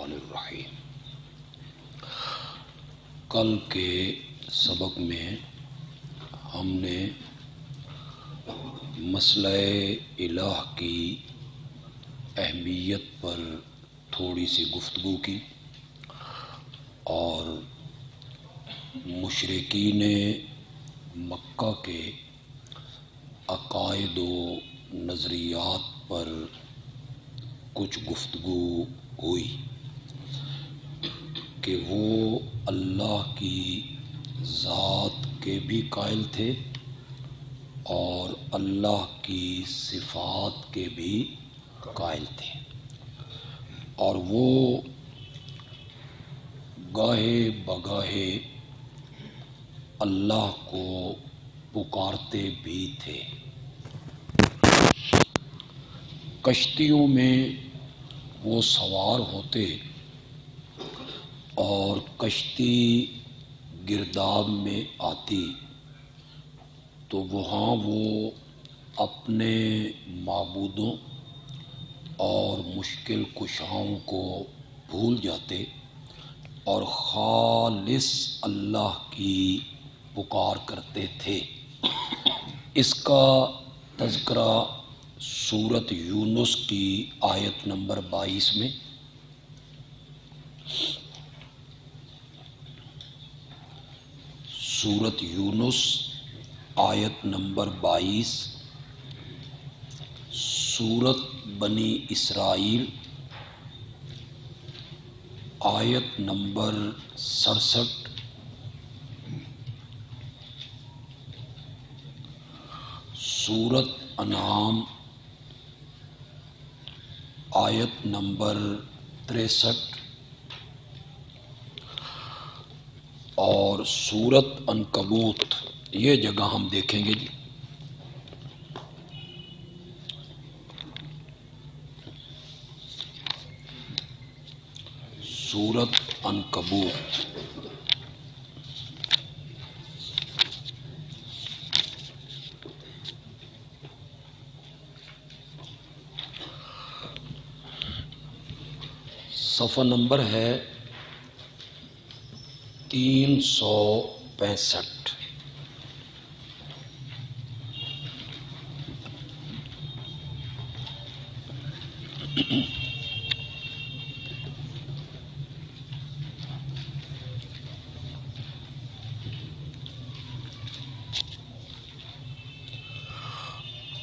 الرحمن الرحیم۔ کل کے سبق میں ہم نے مسئلہ الہ کی اہمیت پر تھوڑی سی گفتگو کی اور مشرکین مکہ کے عقائد و نظریات پر کچھ گفتگو ہوئی کہ وہ اللہ کی ذات کے بھی قائل تھے اور اللہ کی صفات کے بھی قائل تھے، اور وہ گاہے بگاہے اللہ کو پکارتے بھی تھے۔ کشتیوں میں وہ سوار ہوتے اور کشتی گرداب میں آتی تو وہاں وہ اپنے معبودوں اور مشکل کشاؤں کو بھول جاتے اور خالص اللہ کی پکار کرتے تھے۔ اس کا تذکرہ سورۃ یونس کی آیت نمبر 22 میں، سورۃ یونس آیت نمبر 22، سورۃ بنی اسرائیل آیت نمبر 67، سورۃ انعام آیت نمبر 63 اور سورۃ عنکبوت، یہ جگہ ہم دیکھیں گے جی۔ سورۃ عنکبوت صفحہ نمبر ہے 365۔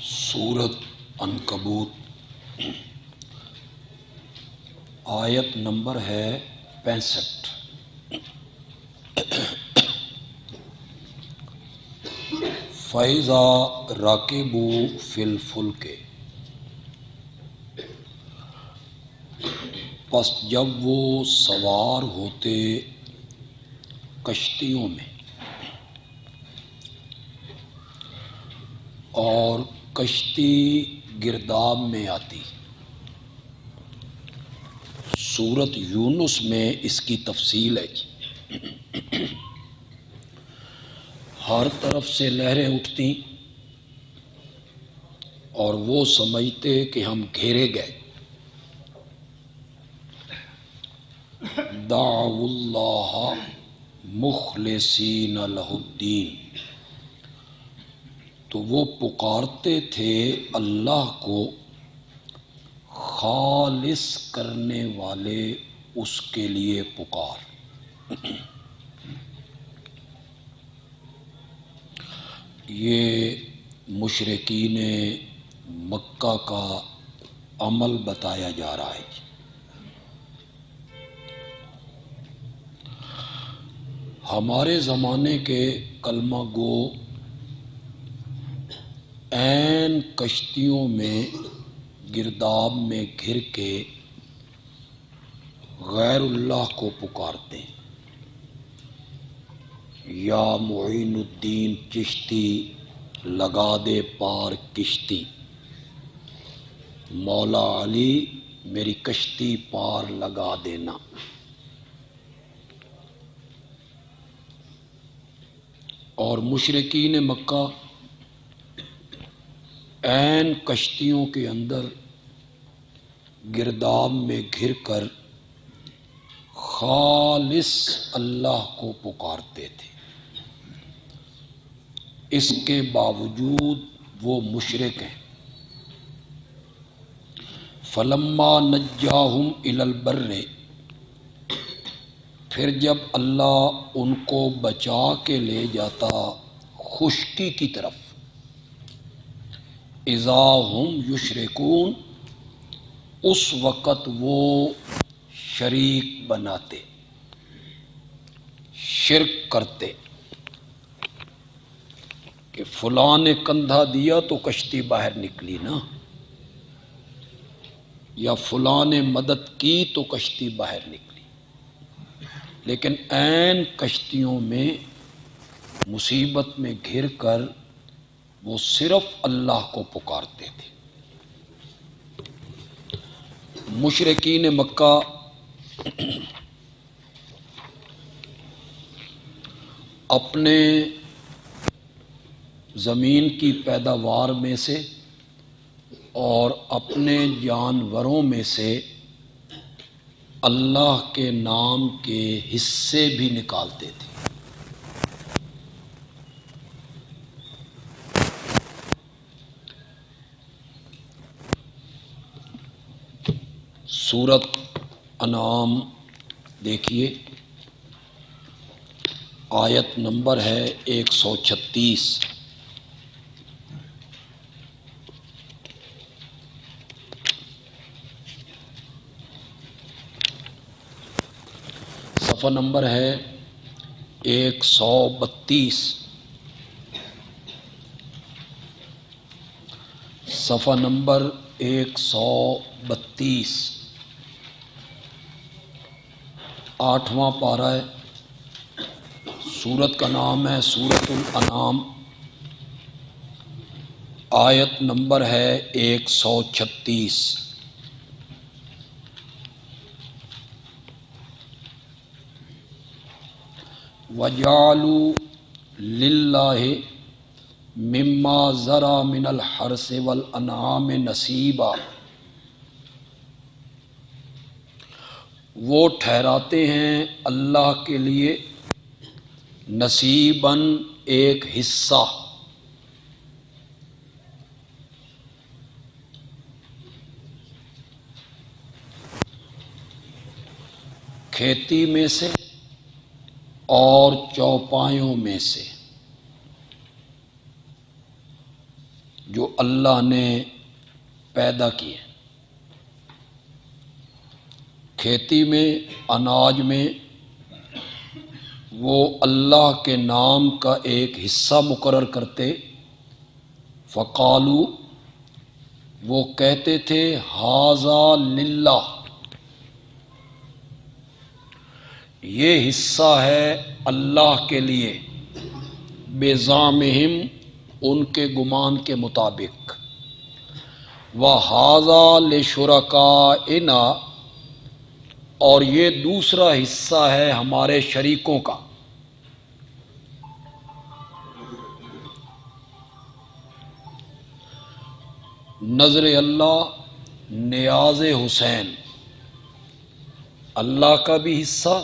سورۃ عنکبوت آیت نمبر ہے 65۔ فَإِذَا رَكِبُوا فِي الْفُلْكِ، پس جب وہ سوار ہوتے کشتیوں میں اور کشتی گرداب میں آتی۔ سورۃ یونس میں اس کی تفصیل ہے کہ ہر طرف سے لہریں اٹھتی اور وہ سمجھتے کہ ہم گھیرے گئے۔ دعوا اللہ مخلصین لہ الدین، تو وہ پکارتے تھے اللہ کو خالص کرنے والے اس کے لیے پکار۔ یہ مشرکین مکہ کا عمل بتایا جا رہا ہے۔ ہمارے زمانے کے کلمہ گو عین کشتیوں میں گرداب میں گھر کے غیر اللہ کو پکارتے ہیں۔ یا معین الدین چشتی لگا دے پار کشتی، مولا علی میری کشتی پار لگا دینا۔ اور مشرکین مکہ عین کشتیوں کے اندر گرداب میں گھر کر خالص اللہ کو پکارتے تھے، اس کے باوجود وہ مشرک ہیں۔ فلما نجاہم الی البر، پھر جب اللہ ان کو بچا کے لے جاتا خشکی کی طرف، اذا ہم یشرکون، اس وقت وہ شریک بناتے، شرک کرتے کہ فلاں نے کندھا دیا تو کشتی باہر نکلی نا، یا فلاں نے مدد کی تو کشتی باہر نکلی، لیکن عین کشتیوں میں مصیبت میں گھر کر وہ صرف اللہ کو پکارتے تھے۔ مشرکین مکہ اپنے زمین کی پیداوار میں سے اور اپنے جانوروں میں سے اللہ کے نام کے حصے بھی نکالتے تھے۔ سورۃ انعام دیکھیے، آیت نمبر ہے 136۔ صفحہ نمبر ہے 132۔ صفحہ نمبر 132، 8واں پارہ ہے، سورت کا نام ہے سورۃ الانعام، آیت نمبر ہے 136۔ وَجَعَلُوا لِلَّهِ مِمَّا ذَرَأَ مِنَ الْحَرْثِ وَالْأَنْعَامِ نَصِیبًا، وہ ٹھہراتے ہیں اللہ کے لیے نصیباً ایک حصہ، کھیتی میں سے اور چوپایوں میں سے جو اللہ نے پیدا کیے، کھیتی میں، اناج میں وہ اللہ کے نام کا ایک حصہ مقرر کرتے۔ فقالو، وہ کہتے تھے ھذا للہ، یہ حصہ ہے اللہ کے لیے، بزعمہم، ان کے گمان کے مطابق، وَھذا لشرکائنا، اور یہ دوسرا حصہ ہے ہمارے شریکوں کا۔ نظر اللہ، نیاز حسین، اللہ کا بھی حصہ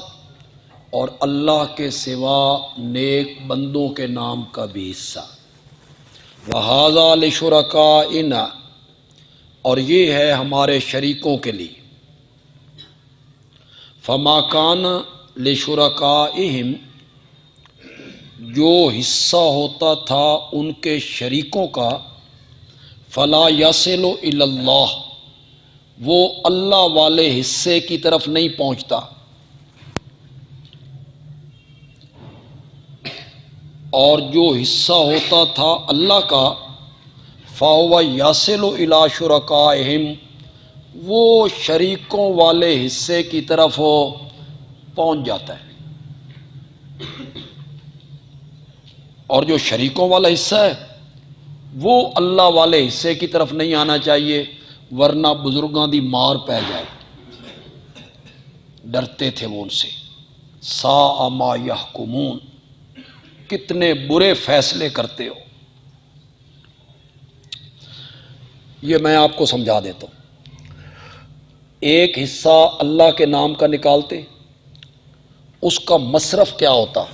اور اللہ کے سوا نیک بندوں کے نام کا بھی حصہ۔ وَھذا لشرکائنا، اور یہ ہے ہمارے شریکوں کے لیے۔ فما کان لشرکائہم، جو حصہ ہوتا تھا ان کے شریکوں کا، فلا یصل الی اللہ، وہ اللہ والے حصے کی طرف نہیں پہنچتا، اور جو حصہ ہوتا تھا اللہ کا، فَهُوَ يَصِلُ إِلَى شُرَكَائِهِمْ، وہ شریکوں والے حصے کی طرف وہ پہنچ جاتا ہے۔ اور جو شریکوں والا حصہ ہے وہ اللہ والے حصے کی طرف نہیں آنا چاہیے، ورنہ بزرگاں دی مار پہ جائے، ڈرتے تھے وہ ان سے۔ ساء ما یحکمون، کتنے برے فیصلے کرتے ہو۔ یہ میں آپ کو سمجھا دیتا ہوں۔ ایک حصہ اللہ کے نام کا نکالتے اس کا مصرف کیا ہوتا؟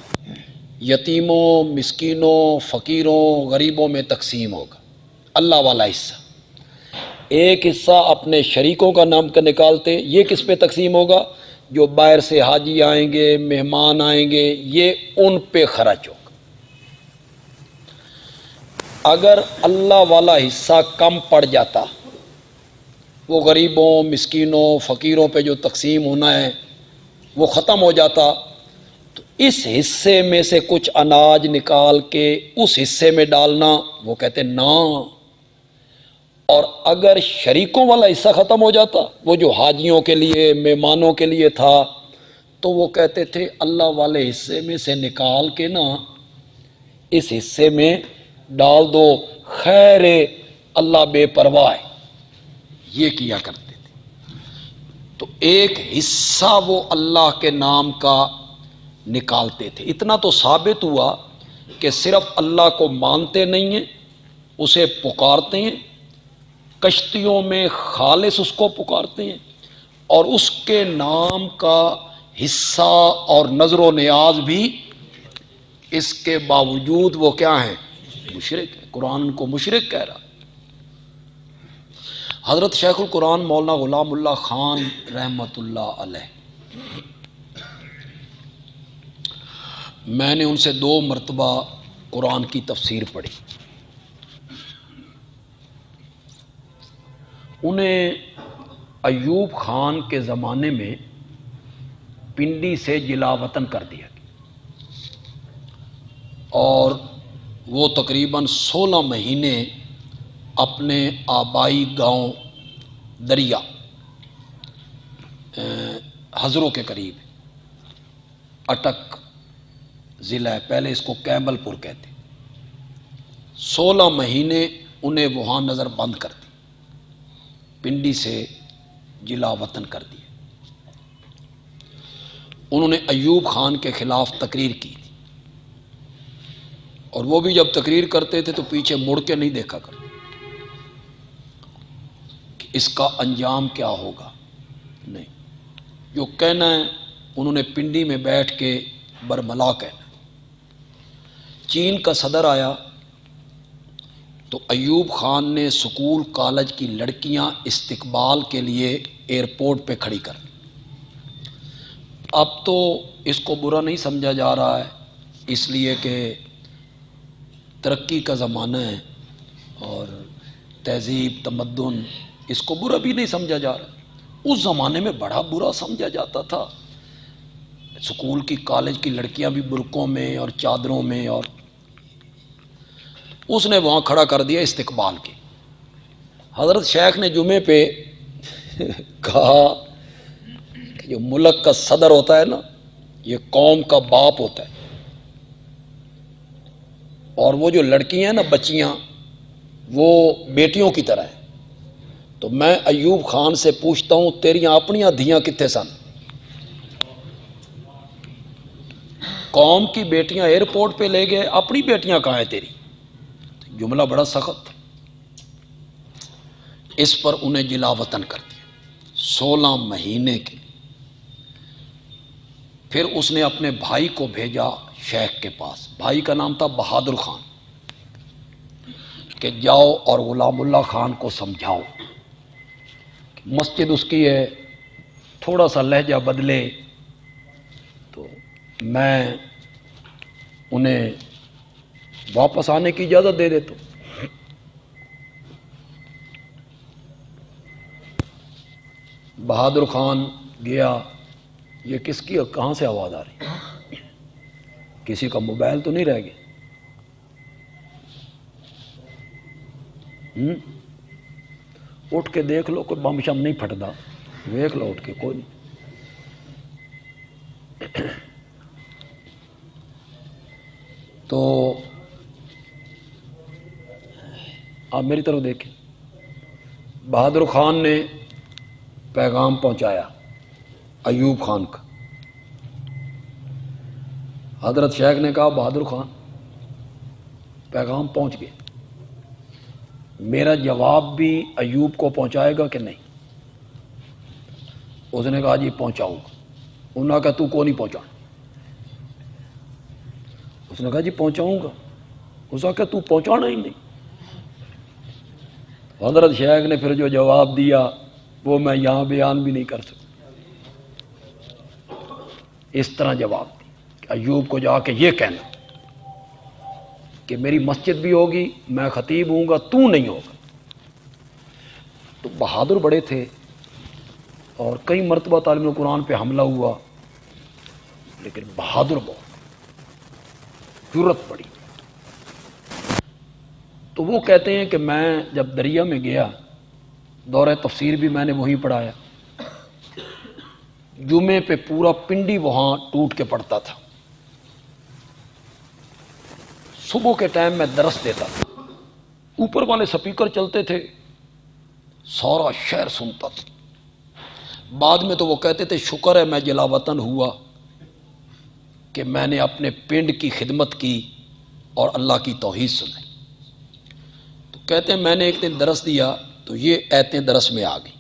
یتیموں، مسکینوں، فقیروں، غریبوں میں تقسیم ہوگا اللہ والا حصہ۔ ایک حصہ اپنے شریکوں کا نام کا نکالتے، یہ کس پہ تقسیم ہوگا؟ جو باہر سے حاجی آئیں گے، مہمان آئیں گے، یہ ان پہ خرچ ہوگا۔ اگر اللہ والا حصہ کم پڑ جاتا، وہ غریبوں، مسکینوں، فقیروں پہ جو تقسیم ہونا ہے وہ ختم ہو جاتا، تو اس حصے میں سے کچھ اناج نکال کے اس حصے میں ڈالنا، وہ کہتے نہ۔ اور اگر شریکوں والا حصہ ختم ہو جاتا، وہ جو حاجیوں کے لیے، مہمانوں کے لیے تھا، تو وہ کہتے تھے اللہ والے حصے میں سے نکال کے نا اس حصے میں ڈال دو، خیر اللہ بے پرواہ ہے۔ یہ کیا کرتے تھے۔ تو ایک حصہ وہ اللہ کے نام کا نکالتے تھے۔ اتنا تو ثابت ہوا کہ صرف اللہ کو مانتے نہیں ہیں، اسے پکارتے ہیں، کشتیوں میں خالص اس کو پکارتے ہیں، اور اس کے نام کا حصہ اور نظر و نیاز بھی، اس کے باوجود وہ کیا ہیں؟ مشرک ہے۔ قرآن ان کو مشرک کہہ رہا۔ حضرت شیخ القرآن مولانا غلام اللہ خان رحمۃ اللہ علیہ، میں نے ان سے 2 مرتبہ قرآن کی تفسیر پڑھی۔ انہیں ایوب خان کے زمانے میں پنڈی سے جلا وطن کر دیا گیا، اور وہ تقریباً 16 مہینے اپنے آبائی گاؤں دریا ہزروں کے قریب، اٹک ضلع ہے، پہلے اس کو کیمل پور کہتے، 16 مہینے انہیں وہاں نظر بند کر دی، پنڈی سے جلا وطن کر دیا۔ انہوں نے ایوب خان کے خلاف تقریر کی تھی، اور وہ بھی جب تقریر کرتے تھے تو پیچھے مڑ کے نہیں دیکھا کرتے کہ اس کا انجام کیا ہوگا، نہیں، جو کہنا ہے انہوں نے پنڈی میں بیٹھ کے برملا کہنا۔ چین کا صدر آیا تو ایوب خان نے سکول کالج کی لڑکیاں استقبال کے لیے ایئرپورٹ پہ کھڑی کر دی۔ اب تو اس کو برا نہیں سمجھا جا رہا ہے، اس لیے کہ ترقی کا زمانہ ہے اور تہذیب، تمدن، اس کو برا بھی نہیں سمجھا جا رہا۔ اس زمانے میں بڑا برا سمجھا جاتا تھا، سکول کی کالج کی لڑکیاں بھی برقعوں میں اور چادروں میں، اور اس نے وہاں کھڑا کر دیا استقبال کے۔ حضرت شیخ نے جمعے پہ کہا کہ جو ملک کا صدر ہوتا ہے نا، یہ قوم کا باپ ہوتا ہے، اور وہ جو لڑکیاں ہیں نا، بچیاں، وہ بیٹیوں کی طرح ہیں۔ تو میں ایوب خان سے پوچھتا ہوں، تیریاں اپنیاں دھیاں کتنے سن؟ قوم کی بیٹیاں ایئرپورٹ پہ لے گئے، اپنی بیٹیاں کہاں ہیں تیری؟ جملہ بڑا سخت۔ اس پر انہیں جلا وطن کر دیا 16 مہینے کے۔ پھر اس نے اپنے بھائی کو بھیجا شیخ کے پاس، بھائی کا نام تھا بہادر خان، کہ جاؤ اور غلام اللہ خان کو سمجھاؤ، مسجد اس کی ہے، تھوڑا سا لہجہ بدلے تو میں انہیں واپس آنے کی اجازت دے دیتا ہوں۔ بہادر خان گیا، یہ کس کی، کہاں سے آواز آ رہی؟ کسی کا موبائل تو نہیں رہ گیا؟ اٹھ کے دیکھ لو کوئی بم شم نہیں پھٹتا، دیکھ لو اٹھ کے، کوئی نہیں۔ تو آپ میری طرف دیکھیں، بہادر خان نے پیغام پہنچایا ایوب خان کا۔ حضرت شیخ نے کہا بہادر خان پیغام پہنچ گیا، میرا جواب بھی ایوب کو پہنچائے گا کہ نہیں؟ اس نے کہا جی پہنچاؤں گا۔ انہوں نے کہا تو کو نہیں پہنچانا، اس نے کہا جی پہنچاؤں گا. اس نے کہا تو پہنچانا ہی نہیں. حضرت شیخ نے پھر جو جواب دیا وہ میں یہاں بیان بھی نہیں کر سکتا. اس طرح جواب دی کہ ایوب کو جا کے یہ کہنا کہ میری مسجد بھی ہوگی، میں خطیب ہوں گا، تو نہیں ہوگا. تو بہادر بڑے تھے اور کئی مرتبہ تعلیم قرآن پہ حملہ ہوا، لیکن بہادر بہت، جرت بڑی. تو وہ کہتے ہیں کہ میں جب دریا میں گیا، دورہ تفسیر بھی میں نے وہیں پڑھایا، جمعے پہ پورا پنڈی وہاں ٹوٹ کے پڑتا تھا. صبح کے ٹائم میں درس دیتا تھا، اوپر والے سپیکر چلتے تھے، سارا شہر سنتا تھا. بعد میں تو وہ کہتے تھے شکر ہے میں جلا وطن ہوا کہ میں نے اپنے پنڈ کی خدمت کی اور اللہ کی توحید سنائی. تو کہتے ہیں میں نے ایک دن درس دیا تو یہ ایتیں درس میں آ گئی،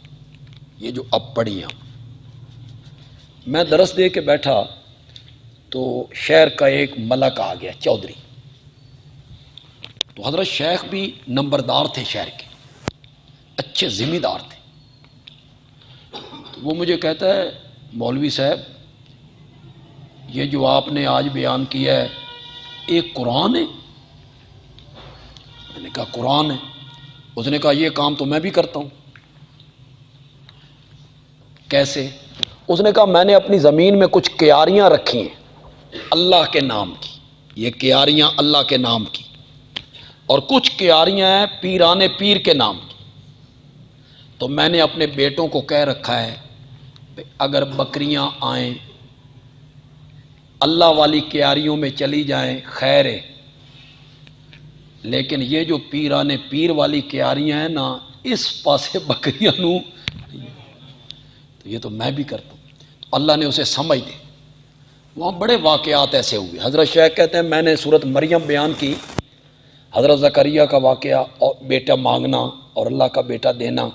یہ جو اب پڑھی ہیں. میں درس دے کے بیٹھا تو شہر کا ایک ملک آ گیا، چودھری. تو حضرت شیخ بھی نمبردار تھے، شہر کے اچھے ذمہ دار تھے. تو وہ مجھے کہتا ہے مولوی صاحب یہ جو آپ نے آج بیان کیا ہے ایک قرآن ہے؟ میں نے کہا قرآن ہے. اس نے کہا یہ کام تو میں بھی کرتا ہوں. کیسے؟ اس نے کہا میں نے اپنی زمین میں کچھ کیاریاں رکھی ہیں اللہ کے نام کی، یہ کیاریاں اللہ کے نام کی، اور کچھ کیاریاں ہیں پیران پیر کے نام کی. تو میں نے اپنے بیٹوں کو کہہ رکھا ہے اگر بکریاں آئیں اللہ والی کیاریوں میں چلی جائیں خیر ہے، لیکن یہ جو پیران پیر والی کیاریاں ہیں نا اس پاسے بکریاں نوں، تو یہ تو میں بھی کرتا ہوں. تو اللہ نے اسے سمجھ دے. وہاں بڑے واقعات ایسے ہوئے. حضرت شیخ کہتے ہیں میں نے سورت مریم بیان کی، حضرت زکریا کا واقعہ اور بیٹا مانگنا اور اللہ کا بیٹا دینا.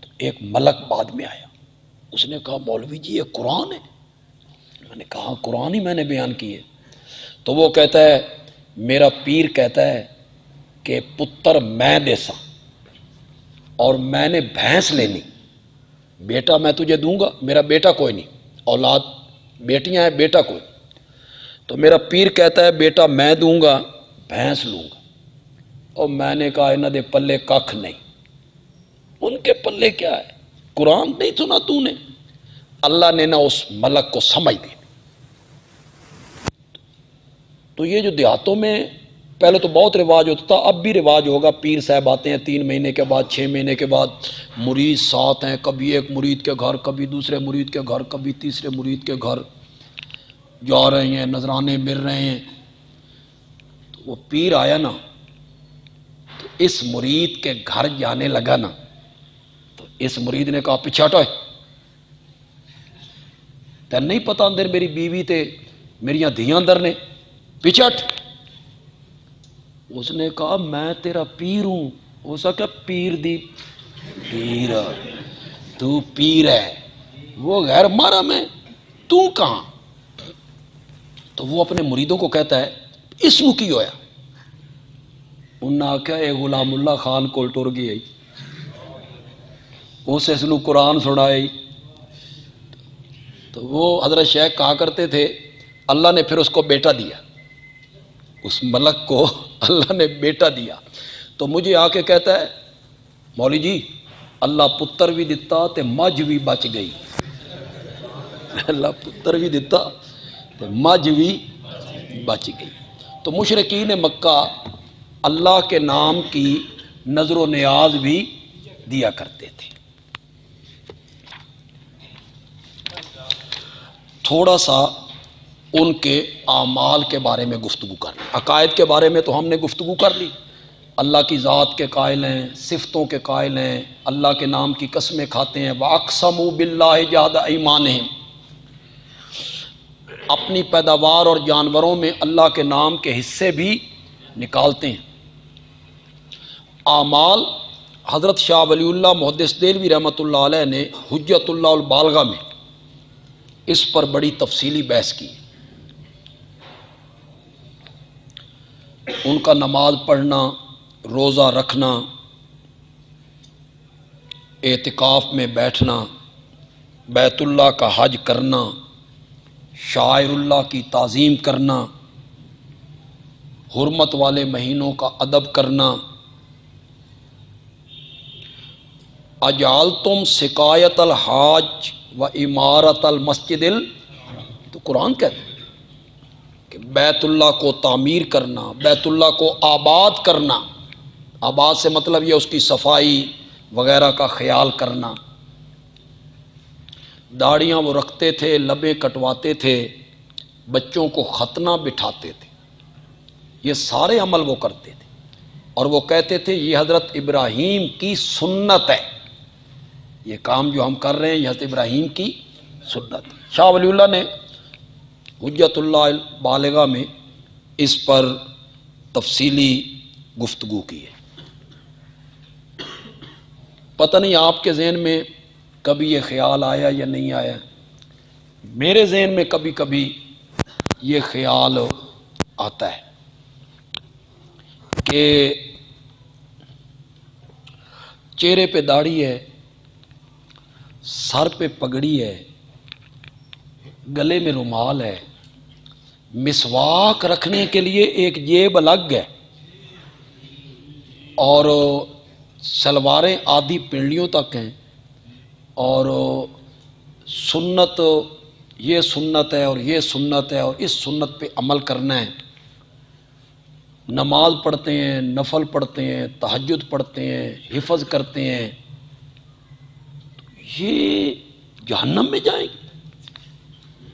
تو ایک ملک بعد میں آیا، اس نے کہا مولوی جی یہ قرآن ہے؟ میں نے کہا قرآن ہی میں نے بیان کی ہے. تو وہ کہتا ہے میرا پیر کہتا ہے کہ پتر میں دیسا اور میں نے بھینس لینی، بیٹا میں تجھے دوں گا، میرا بیٹا کوئی نہیں، اولاد بیٹیاں ہیں بیٹا کوئی. تو میرا پیر کہتا ہے بیٹا میں دوں گا، بھینس لوں گا. اور میں نے کہا انہاں دے پلے ککھ نہیں. ان کے پلے کیا ہے؟ قرآن نہیں سنا تو نے؟ اللہ نے نہ اس ملک کو سمجھ دی. تو یہ جو دیہاتوں میں پہلے تو بہت رواج ہوتا تھا، اب بھی رواج ہوگا، پیر صاحب آتے ہیں 3 مہینے کے بعد 6 مہینے کے بعد، مرید ساتھ ہیں، کبھی ایک مرید کے گھر، کبھی دوسرے مرید کے گھر، کبھی تیسرے مرید کے گھر جا رہے ہیں، نذرانے مل رہے ہیں. تو وہ پیر آیا نا تو اس مرید کے گھر جانے لگا نا تو اس مرید نے کہا پیچھے ہٹو، تین نہیں پتا اندر میری بیوی تے میریاں دھیاں اندر نے، پیچھے ہٹ. اس نے کہا میں تیرا پیر ہوں. اس نے کہا پیر دی پیر، تو پیر ہے، وہ غیر محرم ہے، تو کہاں؟ تو وہ اپنے مریدوں کو کہتا ہے اسم کی ہویا. انہوں نے آخیا اے غلام اللہ خان کول ٹر گئی، اس نو قرآن سنائی. تو وہ حضرت شیخ کہا کرتے تھے اللہ نے پھر اس کو بیٹا دیا، اس ملک کو اللہ نے بیٹا دیا. تو مجھے آ کے کہتا ہے مولوی جی اللہ پتر بھی دتا تے مجھ بھی بچ گئی. اللہ پتر بھی دتا تے مجھ بھی بچ گئی. تو مشرکین مکہ اللہ کے نام کی نظر و نیاز بھی دیا کرتے تھے. تھوڑا سا ان کے اعمال کے بارے میں گفتگو کر لی. عقائد کے بارے میں تو ہم نے گفتگو کر لی، اللہ کی ذات کے قائل ہیں، صفتوں کے قائل ہیں، اللہ کے نام کی قسمیں کھاتے ہیں. وَأَقْسَمُوا بِاللَّهِ جَهْدَ أَيْمَانِهِمْ، اپنی پیداوار اور جانوروں میں اللہ کے نام کے حصے بھی نکالتے ہیں. اعمال حضرت شاہ ولی اللہ محدث دہلوی رحمۃ اللہ علیہ نے حجت اللہ البالغہ میں اس پر بڑی تفصیلی بحث کی. ان کا نماز پڑھنا، روزہ رکھنا، اعتکاف میں بیٹھنا، بیت اللہ کا حج کرنا، شاعر اللہ کی تعظیم کرنا، حرمت والے مہینوں کا ادب کرنا۔ اجعلتم سقایت الحاج و عمارت المسجد تو قرآن کہتا ہے کہ بیت اللہ کو تعمیر کرنا، بیت اللہ کو آباد کرنا، آباد سے مطلب یہ اس کی صفائی وغیرہ کا خیال کرنا۔ داڑیاں وہ رکھتے تھے، لبیں کٹواتے تھے، بچوں کو ختنہ بٹھاتے تھے، یہ سارے عمل وہ کرتے تھے، اور وہ کہتے تھے یہ حضرت ابراہیم کی سنت ہے، یہ کام جو ہم کر رہے ہیں یہ حضرت ابراہیم کی سنت ہے۔ شاہ ولی اللہ نے حجت اللہ بالغہ میں اس پر تفصیلی گفتگو کی ہے۔ پتہ نہیں آپ کے ذہن میں کبھی یہ خیال آیا یا نہیں آیا، میرے ذہن میں کبھی کبھی یہ خیال آتا ہے کہ چہرے پہ داڑھی ہے، سر پہ پگڑی ہے، گلے میں رومال ہے، مسواک رکھنے کے لیے ایک جیب الگ ہے، اور شلواریں آدھی پنڈلیوں تک ہیں، اور سنت یہ سنت ہے اور یہ سنت ہے اور اس سنت پہ عمل کرنا ہے، نماز پڑھتے ہیں، نفل پڑھتے ہیں، تہجد پڑھتے ہیں، حفظ کرتے ہیں، یہ جہنم میں جائیں گے؟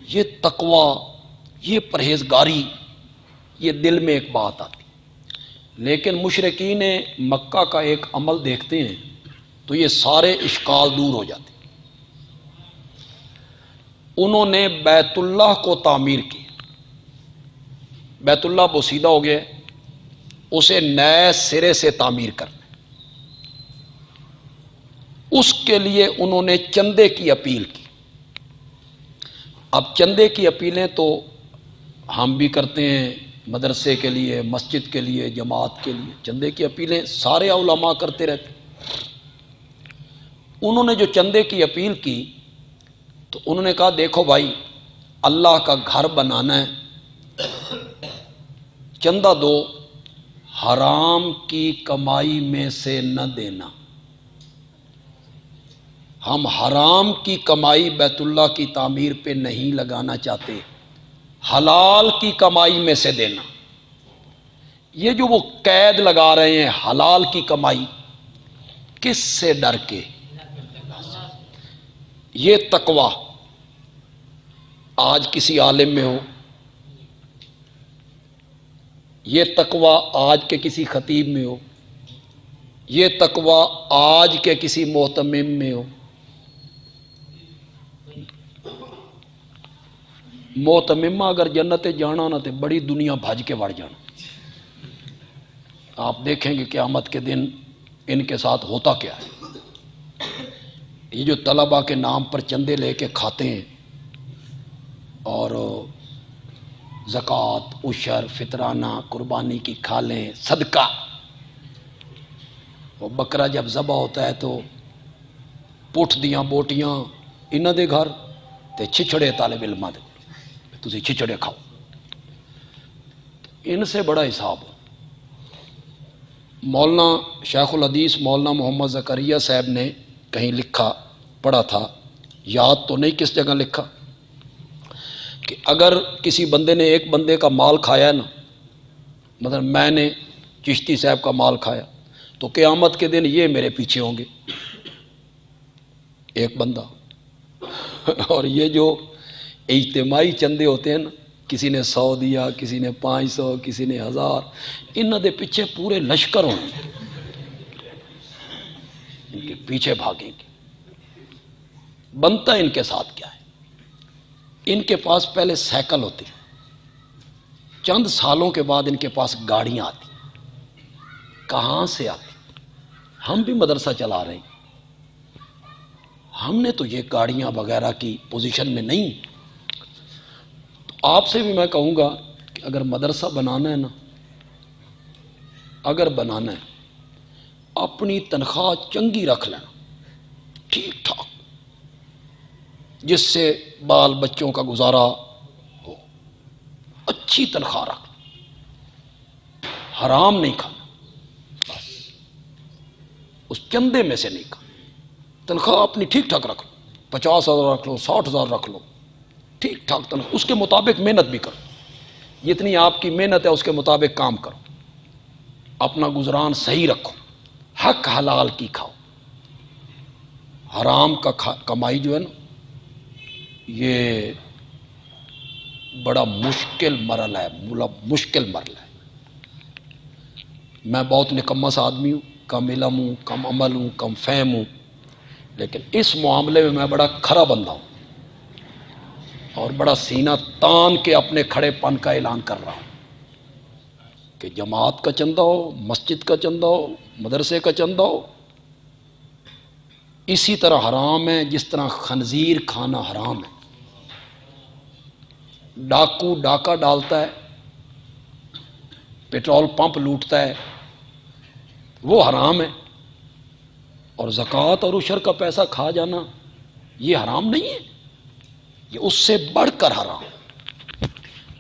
یہ تقوی، یہ پرہیزگاری، یہ دل میں ایک بات آتی، لیکن مشرکین مکہ کا ایک عمل دیکھتے ہیں تو یہ سارے اشکال دور ہو جاتے ہیں۔ انہوں نے بیت اللہ کو تعمیر کی، بیت اللہ بوسیدہ ہو گیا، اسے نئے سرے سے تعمیر کرنا، اس کے لیے انہوں نے چندے کی اپیل کی۔ اب چندے کی اپیلیں تو ہم بھی کرتے ہیں، مدرسے کے لیے، مسجد کے لیے، جماعت کے لیے، چندے کی اپیلیں سارے علماء کرتے رہتے۔ انہوں نے جو چندے کی اپیل کی تو انہوں نے کہا دیکھو بھائی، اللہ کا گھر بنانا ہے، چندہ دو، حرام کی کمائی میں سے نہ دینا، ہم حرام کی کمائی بیت اللہ کی تعمیر پہ نہیں لگانا چاہتے، حلال کی کمائی میں سے دینا۔ یہ جو وہ قید لگا رہے ہیں حلال کی کمائی، کس سے ڈر کے؟ یہ تقوی آج کسی عالم میں ہو، یہ تقوی آج کے کسی خطیب میں ہو، یہ تقوی آج کے کسی محتمم میں ہو، محتممہ اگر جنت جانا نہ تے بڑی دنیا بھج کے وڑ جانا۔ آپ دیکھیں گے قیامت کے دن ان کے ساتھ ہوتا کیا ہے۔ یہ جو طلباء کے نام پر چندے لے کے کھاتے ہیں اور زکوٰۃ، عشر، فطرانہ، قربانی کی کھالیں، صدقہ، وہ بکرا جب ذبح ہوتا ہے تو پٹھ دیاں بوٹیاں انہاں دے گھر تے چھچڑے طالب علماں دے، تسی چھچڑے کھاؤ، ان سے بڑا حساب ہو۔ مولانا شیخ الحدیث مولانا محمد زکریا صاحب نے کہیں لکھا، پڑھا تھا، یاد تو نہیں کس جگہ لکھا، کہ اگر کسی بندے نے ایک بندے کا مال کھایا ہے نا، مطلب میں نے چشتی صاحب کا مال کھایا، تو قیامت کے دن یہ میرے پیچھے ہوں گے، ایک بندہ۔ اور یہ جو اجتماعی چندے ہوتے ہیں نا، کسی نے 100 دیا، کسی نے 500، کسی نے 1000، انہاں دے پیچھے پورے لشکر ہوں گے، ان کے پیچھے بھاگیں گے۔ بنتا ان کے ساتھ کیا ہے؟ ان کے پاس پہلے سائیکل ہوتی، چند سالوں کے بعد ان کے پاس گاڑیاں آتی۔ کہاں سے آتی؟ ہم بھی مدرسہ چلا رہے ہیں، ہم نے تو یہ گاڑیاں وغیرہ کی پوزیشن میں نہیں۔ تو آپ سے بھی میں کہوں گا کہ اگر مدرسہ بنانا ہے نا اگر بنانا ہے اپنی تنخواہ چنگی رکھ لینا، ٹھیک ٹھاک، جس سے بال بچوں کا گزارا ہو، اچھی تنخواہ رکھ، حرام نہیں کھانا، بس اس چندے میں سے نہیں کھانا، تنخواہ اپنی ٹھیک ٹھاک رکھ لو، 50,000 رکھ لو، 60,000 رکھ لو، ٹھیک ٹھاک تنخواہ، اس کے مطابق محنت بھی کرو، جتنی آپ کی محنت ہے اس کے مطابق کام کرو، اپنا گزران صحیح رکھو، حق حلال کی کھاؤ۔ حرام کا کمائی جو ہے نا، یہ بڑا مشکل مرحلہ ہے، مشکل مرحلہ ہے۔ میں بہت نکما سا آدمی ہوں، کم علم ہوں، کم عمل ہوں، کم فہم ہوں، لیکن اس معاملے میں میں بڑا کھرا بندہ ہوں اور بڑا سینہ تان کے اپنے کھڑے پن کا اعلان کر رہا ہوں کہ جماعت کا چندہ ہو، مسجد کا چندہ ہو، مدرسے کا چندہ ہو، اسی طرح حرام ہے جس طرح خنزیر کھانا حرام ہے۔ ڈاکو ڈاکہ ڈالتا ہے، پیٹرول پمپ لوٹتا ہے، وہ حرام ہے، اور زکوٰۃ اور عشر کا پیسہ کھا جانا یہ حرام نہیں ہے، یہ اس سے بڑھ کر حرام ہے۔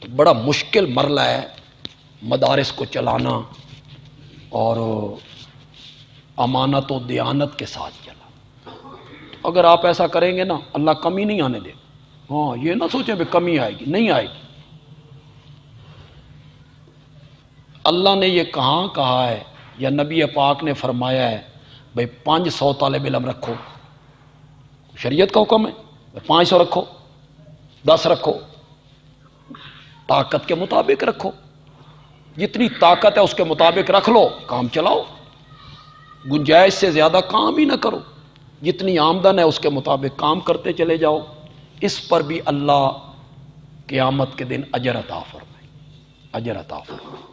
تو بڑا مشکل مرحلہ ہے مدارس کو چلانا اور امانت و دیانت کے ساتھ چلانا۔ اگر آپ ایسا کریں گے نا، اللہ کمی نہیں آنے دے گا۔ ہاں، یہ نہ سوچیں کہ کمی آئے گی، نہیں آئے گی۔ اللہ نے یہ کہاں کہا ہے یا نبی پاک نے فرمایا ہے بھئی 500 طالب علم رکھو؟ شریعت کا حکم ہے 500 رکھو، 10 رکھو، طاقت کے مطابق رکھو، جتنی طاقت ہے اس کے مطابق رکھ لو، کام چلاؤ، گنجائش سے زیادہ کام ہی نہ کرو، جتنی آمدن ہے اس کے مطابق کام کرتے چلے جاؤ، اس پر بھی اللہ قیامت کے دن اجر عطا فرمائے، اجر عطا فرمائے۔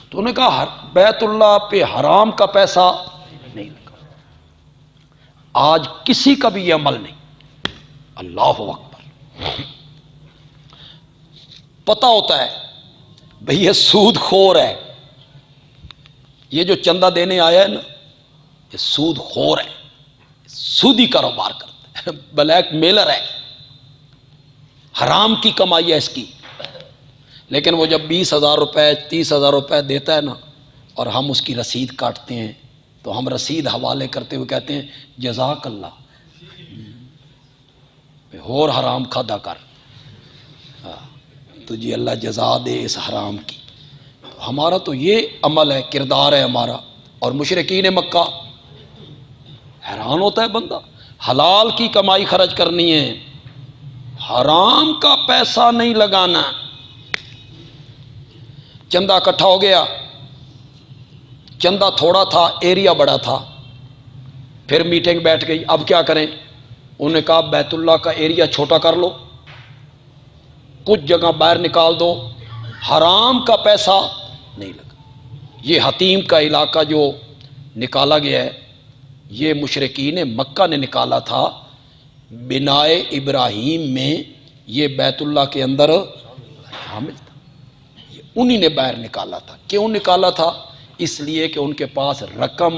تو انہوں نے کہا بیت اللہ پہ حرام کا پیسہ نہیں لگا۔ آج کسی کا بھی یہ عمل نہیں، اللہ اکبر، پتہ ہوتا ہے بھئی یہ سود خور ہے، یہ جو چندہ دینے آیا ہے نا، یہ سود خور ہے، سودی کاروبار کرتا ہے، بلیک میلر ہے، حرام کی کمائی ہے اس کی۔ لیکن وہ جب 20,000 روپے 30,000 روپے دیتا ہے نا، اور ہم اس کی رسید کاٹتے ہیں تو ہم رسید حوالے کرتے ہوئے کہتے ہیں جزاک اللہ، اور حرام کھادا کر، تجھے اللہ جزا دے اس حرام کی۔ ہمارا تو یہ عمل ہے، کردار ہے ہمارا۔ اور مشرکین مکہ، حیران ہوتا ہے بندہ، حلال کی کمائی خرچ کرنی ہے، حرام کا پیسہ نہیں لگانا۔ چندہ اکٹھا ہو گیا، چندہ تھوڑا تھا، ایریا بڑا تھا، پھر میٹنگ بیٹھ گئی، اب کیا کریں؟ انہوں نے کہا بیت اللہ کا ایریا چھوٹا کر لو، کچھ جگہ باہر نکال دو، حرام کا پیسہ نہیں لگا۔ یہ حتیم کا علاقہ جو نکالا گیا ہے، یہ مشرکین مکہ نے نکالا تھا، بنائے ابراہیم میں یہ بیت اللہ کے اندر شامل تھا، یہ انہی نے باہر نکالا تھا۔ کیوں نکالا تھا؟ اس لیے کہ ان کے پاس رقم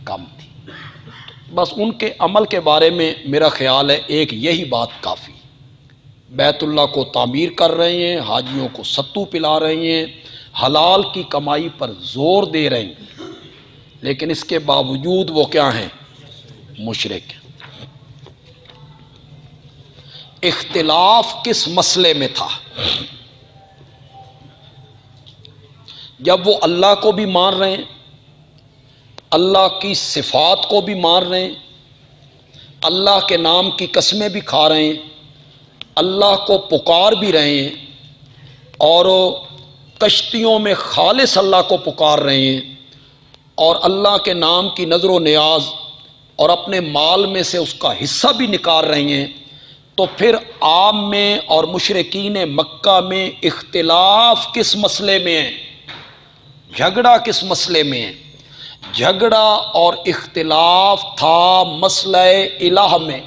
کم تھی۔ بس ان کے عمل کے بارے میں میرا خیال ہے ایک یہی بات کافی، بیت اللہ کو تعمیر کر رہے ہیں، حاجیوں کو ستو پلا رہے ہیں، حلال کی کمائی پر زور دے رہے ہیں، لیکن اس کے باوجود وہ کیا ہیں؟ مشرک ہیں۔ اختلاف کس مسئلے میں تھا؟ جب وہ اللہ کو بھی مان رہے ہیں، اللہ کی صفات کو بھی مان رہے ہیں، اللہ کے نام کی قسمیں بھی کھا رہے ہیں، اللہ کو پکار بھی رہے ہیں، اور کشتیوں میں خالص اللہ کو پکار رہے ہیں، اور اللہ کے نام کی نظر و نیاز اور اپنے مال میں سے اس کا حصہ بھی نکال رہے ہیں، تو پھر عام میں اور مشرکین مکہ میں اختلاف کس مسئلے میں ہے؟ جھگڑا کس مسئلے میں ہے؟ جھگڑا اور اختلاف تھا مسئلہ الہ میں۔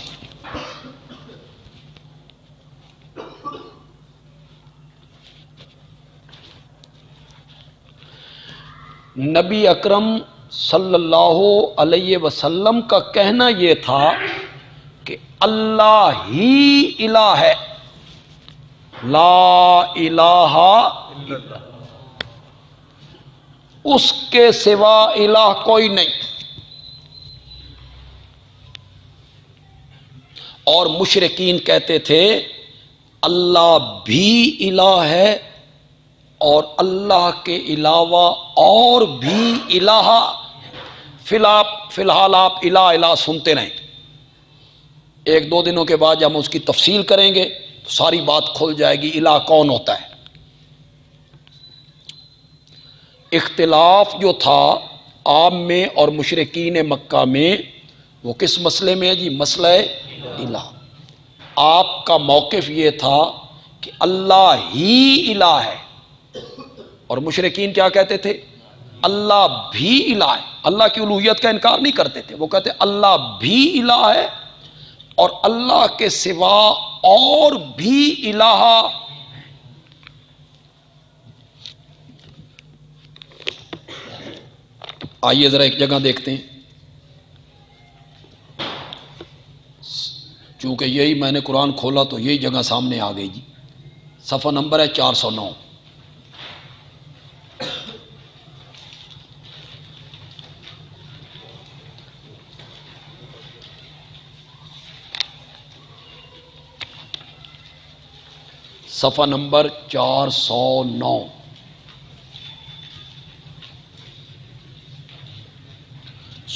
نبی اکرم صلی اللہ علیہ وسلم کا کہنا یہ تھا کہ اللہ ہی الہ ہے، لا الہ الا اللہ، اس کے سوا الہ کوئی نہیں۔ اور مشرکین کہتے تھے اللہ بھی الہ ہے اور اللہ کے علاوہ اور بھی الہ۔ فی الحال آپ الہ الہ سنتے رہیں، ایک دو دنوں کے بعد جب ہم اس کی تفصیل کریں گے تو ساری بات کھل جائے گی الہ کون ہوتا ہے۔ اختلاف جو تھا عام میں اور مشرکین مکہ میں وہ کس مسئلے میں ہے جی؟ مسئلہ الہ۔ آپ کا موقف یہ تھا کہ اللہ ہی الہ ہے، اور مشرکین کیا کہتے تھے؟ اللہ بھی الہ ہے۔ اللہ کی الوہیت کا انکار نہیں کرتے تھے، وہ کہتے اللہ بھی الہ ہے اور اللہ کے سوا اور بھی الہ۔ آئیے ذرا ایک جگہ دیکھتے ہیں، چونکہ یہی میں نے قرآن کھولا تو یہی جگہ سامنے آ گئی جی۔ صفحہ نمبر ہے 409۔ صفحہ نمبر 409۔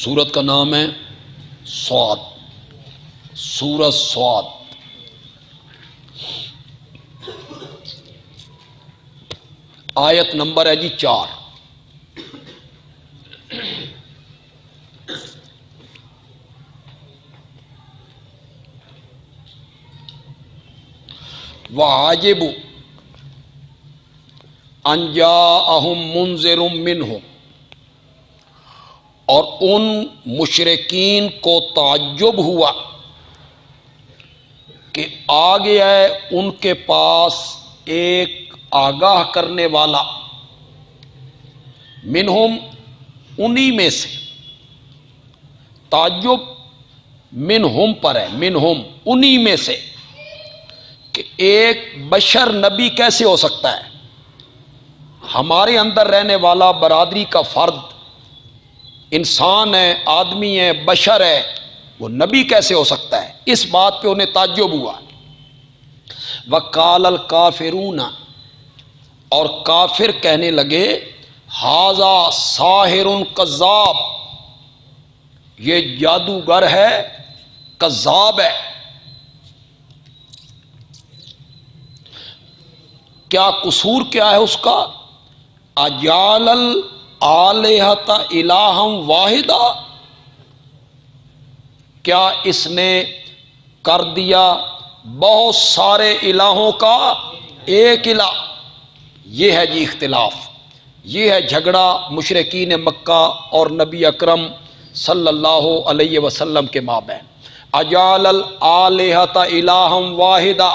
سورت کا نام ہے صاد، سورۃ صاد۔ آیت نمبر ہے جی 4۔ وَعَجِبُوا أَن جَاءَهُم مُنذِرٌ مِّنْهُمْ، اور ان مشرکین کو تعجب ہوا کہ آ گیا ہے ان کے پاس ایک آگاہ کرنے والا، منہم انہی میں سے، تعجب منہم پر ہے، منہم انہی میں سے، کہ ایک بشر نبی کیسے ہو سکتا ہے؟ ہمارے اندر رہنے والا برادری کا فرد انسان ہے، آدمی ہے، بشر ہے، وہ نبی کیسے ہو سکتا ہے؟ اس بات پہ انہیں تعجب ہوا۔ وَقَالَ الْكَافِرُونَ، اور کافر کہنے لگے هَذَا سَاحِرٌ کذاب، یہ جادوگر ہے، کذاب ہے۔ کیا قصور کیا ہے اس کا؟ اجعل الآلہۃ الہا واحدا، کیا اس نے کر دیا بہت سارے الہوں کا ایک الہ؟ یہ ہے جی اختلاف، یہ ہے جھگڑا مشرکین مکہ اور نبی اکرم صلی اللہ علیہ وسلم کے مابین۔ اجعل الآلہۃ الہا واحدا،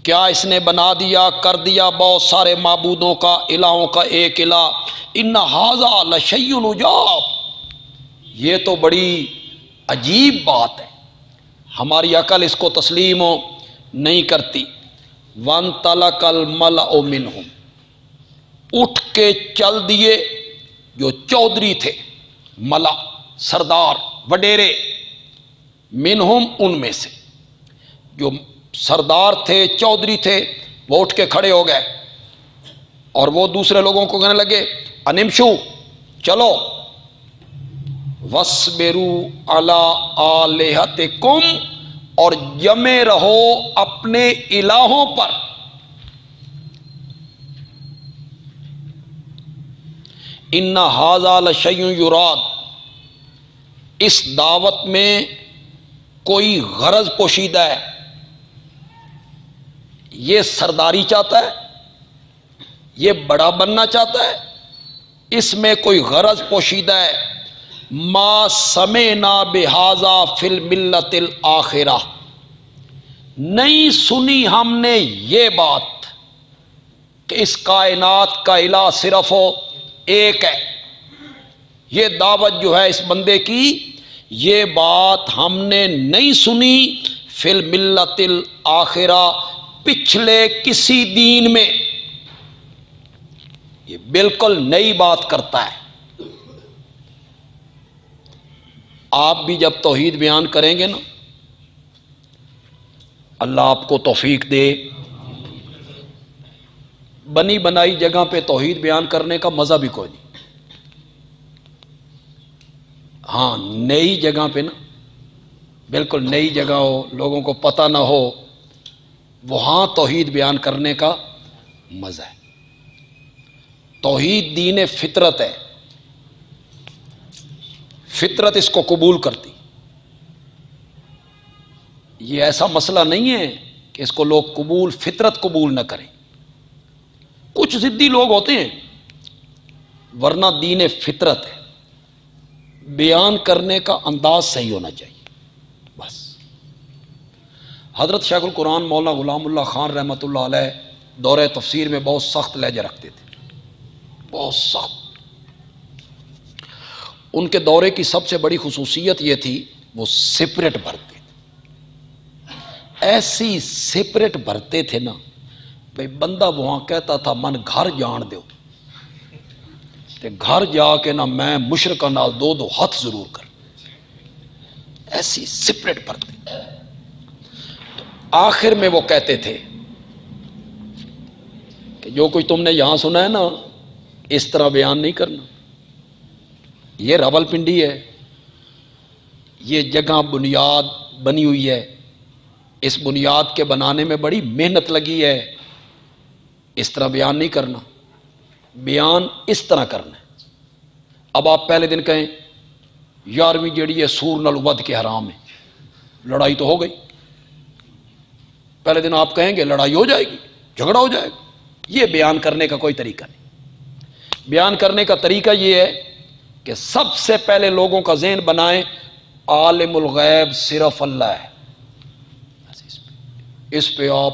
کیا اس نے بنا دیا، کر دیا بہت سارے معبودوں کا، الہوں کا ایک الہ؟ ان ھذا لشیء عجاب، یہ تو بڑی عجیب بات ہے، ہماری عقل اس کو تسلیم نہیں کرتی۔ وانطلق الملأ منہم، اٹھ کے چل دیے جو چودھری تھے، ملا سردار وڈیرے، منہم ان میں سے، جو سردار تھے، چودھری تھے، وہ اٹھ کے کھڑے ہو گئے اور وہ دوسرے لوگوں کو کہنے لگے انمشو، چلو، وَاصْبِرُوا عَلَىٰ آلِہَتِكُمْ، اور جمے رہو اپنے الہوں پر۔ ان ھذا لشیء یراد، اس دعوت میں کوئی غرض پوشیدہ ہے، یہ سرداری چاہتا ہے، یہ بڑا بننا چاہتا ہے، اس میں کوئی غرض پوشیدہ ہے۔ ما سمعنا بہذا فی الملۃ، نہیں سنی ہم نے یہ بات کہ اس کائنات کا الہ صرف ایک ہے. یہ دعوت جو ہے اس بندے کی، یہ بات ہم نے نہیں سنی فی الملت الآخرہ، پچھلے کسی دین میں. یہ بالکل نئی بات کرتا ہے. آپ بھی جب توحید بیان کریں گے نا، اللہ آپ کو توفیق دے. بنی بنائی جگہ پہ توحید بیان کرنے کا مزہ بھی کوئی نہیں. ہاں نئی جگہ پہ نا، بالکل نئی جگہ ہو، لوگوں کو پتہ نہ ہو، وہاں توحید بیان کرنے کا مزہ ہے. توحید دین فطرت ہے، فطرت اس کو قبول کرتی. یہ ایسا مسئلہ نہیں ہے کہ اس کو لوگ فطرت قبول نہ کریں. کچھ ضدی لوگ ہوتے ہیں، ورنہ دین فطرت ہے. بیان کرنے کا انداز صحیح ہونا چاہیے بس. حضرت شیخ القرآن مولانا غلام اللہ خان رحمۃ اللہ علیہ دورہ تفسیر میں بہت سخت لہجہ رکھتے تھے، بہت سخت. ان کے دورے کی سب سے بڑی خصوصیت یہ تھی، وہ سپریٹ بھرتے تھے. ایسی سپریٹ بھرتے تھے نا، بھئی بندہ وہاں کہتا تھا من گھر جان دیو، تے گھر جا کے نا میں مشرکاں نال دو ہاتھ ضرور کر. ایسی سپریٹ بھرتے. تو آخر میں وہ کہتے تھے کہ جو کچھ تم نے یہاں سنا ہے نا، اس طرح بیان نہیں کرنا. یہ راول پنڈی ہے، یہ جگہ بنیاد بنی ہوئی ہے، اس بنیاد کے بنانے میں بڑی محنت لگی ہے. اس طرح بیان نہیں کرنا، بیان اس طرح کرنا ہے. اب آپ پہلے دن کہیں 11ویں جیڑی ہے سور نال ود کے حرام ہے، لڑائی تو ہو گئی. پہلے دن آپ کہیں گے لڑائی ہو جائے گی، جھگڑا ہو جائے گا. یہ بیان کرنے کا کوئی طریقہ نہیں. بیان کرنے کا طریقہ یہ ہے کہ سب سے پہلے لوگوں کا ذہن بنائیں عالم الغیب صرف اللہ ہے. اس پہ آپ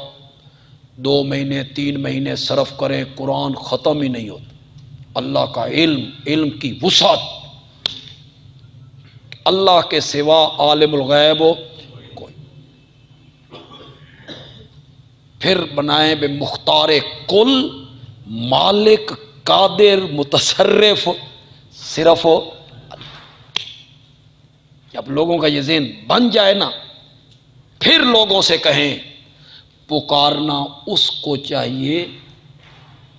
2 مہینے 3 مہینے صرف کریں، قرآن ختم ہی نہیں ہوتا. اللہ کا علم کی وسعت، اللہ کے سوا عالم الغیب کوئی. پھر بنائیں بے مختار کل، مالک قادر متصرف صرف اللہ. جب لوگوں کا یہ ذہن بن جائے نا، پھر لوگوں سے کہیں پکارنا اس کو چاہیے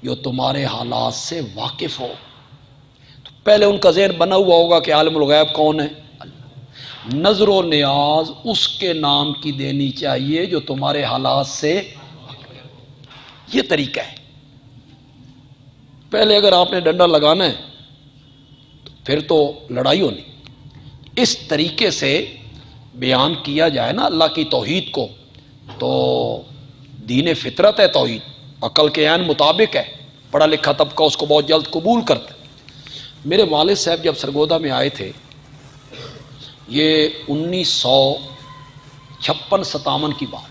جو تمہارے حالات سے واقف ہو. تو پہلے ان کا ذہن بنا ہوا ہوگا کہ عالم الغیب کون ہے؟ اللہ. نظر و نیاز اس کے نام کی دینی چاہیے جو تمہارے حالات سے واقف ہے. یہ طریقہ ہے. پہلے اگر آپ نے ڈنڈا لگانا ہے تو پھر تو لڑائی ہونی. اس طریقے سے بیان کیا جائے نا اللہ کی توحید کو، تو دین فطرت ہے توحید، عقل کے عین مطابق ہے. پڑھا لکھا طبقہ اس کو بہت جلد قبول کرتا ہے. میرے والد صاحب جب سرگودا میں آئے تھے، یہ 1956-57 کی بات،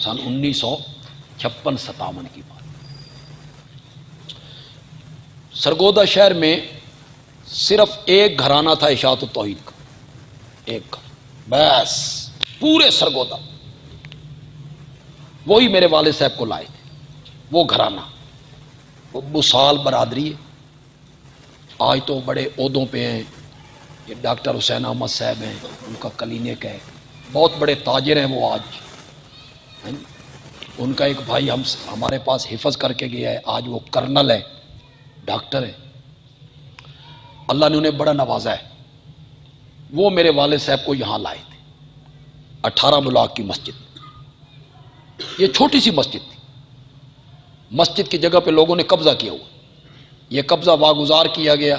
سن 1956-57 کی بات. سرگودا شہر میں صرف ایک گھرانہ تھا اشاعت التوحید کا، ایک گھر بس پورے سرگودا. وہی میرے والد صاحب کو لائے تھے، وہ گھرانہ. وہ بسال برادری ہے، آج تو بڑے عہدوں پہ ہیں. یہ ڈاکٹر حسین احمد صاحب ہیں، ان کا کلینک ہے، بہت بڑے تاجر ہیں وہ آج. ان کا ایک بھائی ہمارے پاس حفظ کر کے گیا ہے، آج وہ کرنل ہے، ڈاکٹر ہے. اللہ نے انہیں بڑا نوازا ہے. وہ میرے والد صاحب کو یہاں لائے تھے 18 بلاک کی مسجد. یہ چھوٹی سی مسجد تھی. مسجد کی جگہ پہ لوگوں نے قبضہ کیا ہوا. یہ قبضہ واگزار کیا گیا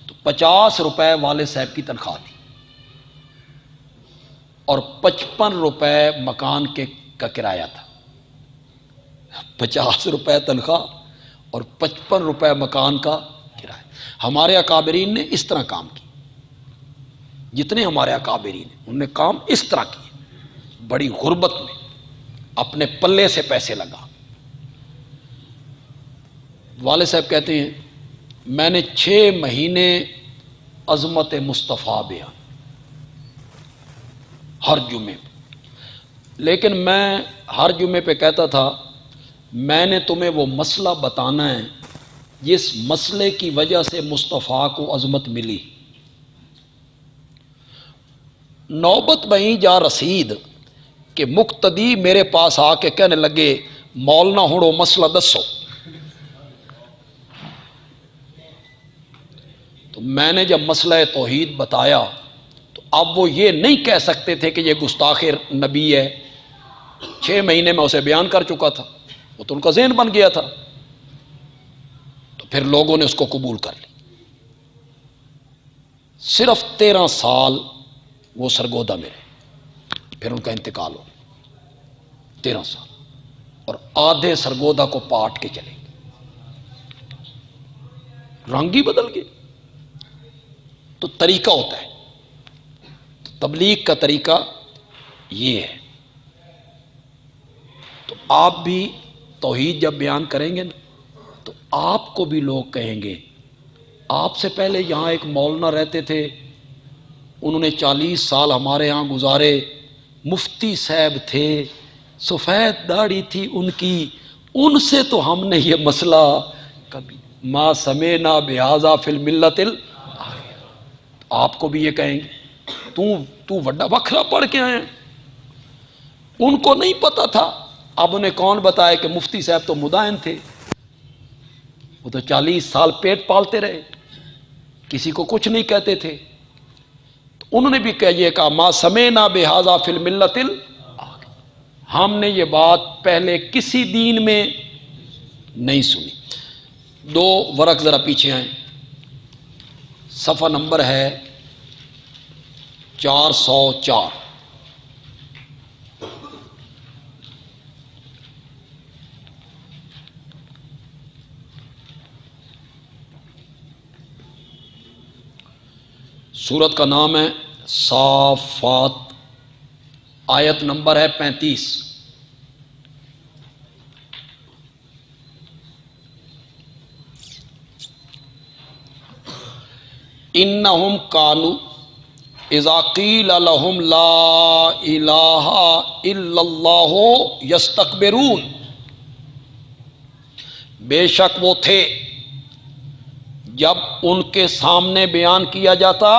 تو 50 روپے والد صاحب کی تنخواہ تھی اور 55 روپے مکان کا کرایہ تھا. 50 روپے تنخواہ اور 55 روپے مکان کا کرایہ. ہمارے اکابرین نے اس طرح کام کیا. جتنے ہمارے اکابرین ہیں انہوں نے کام اس طرح کیا، بڑی غربت میں اپنے پلے سے پیسے لگا. والد صاحب کہتے ہیں میں نے 6 مہینے عظمت مصطفیٰ بیان ہر جمعے پہ، لیکن میں ہر جمعے پہ کہتا تھا میں نے تمہیں وہ مسئلہ بتانا ہے جس مسئلے کی وجہ سے مصطفیٰ کو عظمت ملی۔ نوبت وہیں جا رسید کہ مقتدی میرے پاس آ کے کہنے لگے مولانا ہوں مسئلہ دسو۔ تو میں نے جب مسئلہ توحید بتایا تو اب وہ یہ نہیں کہہ سکتے تھے کہ یہ گستاخ نبی ہے، 6 مہینے میں اسے بیان کر چکا تھا، وہ تو ان کا ذہن بن گیا تھا، تو پھر لوگوں نے اس کو قبول کر لی۔ صرف 13 سال وہ سرگودا میں رہے، پھر ان کا انتقال ہو گیا، 13 سال، اور آدھے سرگودا کو پاٹ کے چلے گئے، رنگ ہی بدل گئے۔ تو طریقہ ہوتا ہے، تبلیغ کا طریقہ یہ ہے۔ تو آپ بھی توحید جب بیان کریں گے نا تو آپ کو بھی لوگ کہیں گے آپ سے پہلے یہاں ایک مولانا رہتے تھے، انہوں نے 40 سال ہمارے ہاں گزارے، مفتی صاحب تھے، سفید داڑھی تھی ان کی، ان سے تو ہم نے یہ مسئلہ کبھی ما سمعنا بہذا فی الملت آپ کو بھی یہ کہیں گے تو وڈا وکھرا پڑھ کے آئے ہیں۔ ان کو نہیں پتا تھا، اب انہیں کون بتائے کہ مفتی صاحب تو مدائن تھے، وہ تو 40 سال پیٹ پالتے رہے، کسی کو کچھ نہیں کہتے تھے۔ تو انہوں نے بھی یہ کہا ما سمعنا بہذا فی الملت ہم نے یہ بات پہلے کسی دین میں نہیں سنی۔ 2 ورق ذرا پیچھے آئیں، صفحہ نمبر ہے 404۔ سورت کا نام ہے صافات، آیت نمبر ہے 35۔ انہم کانوا اذا قیل لہم لا الہ الا اللہ یستکبرون، بے شک وہ تھے جب ان کے سامنے بیان کیا جاتا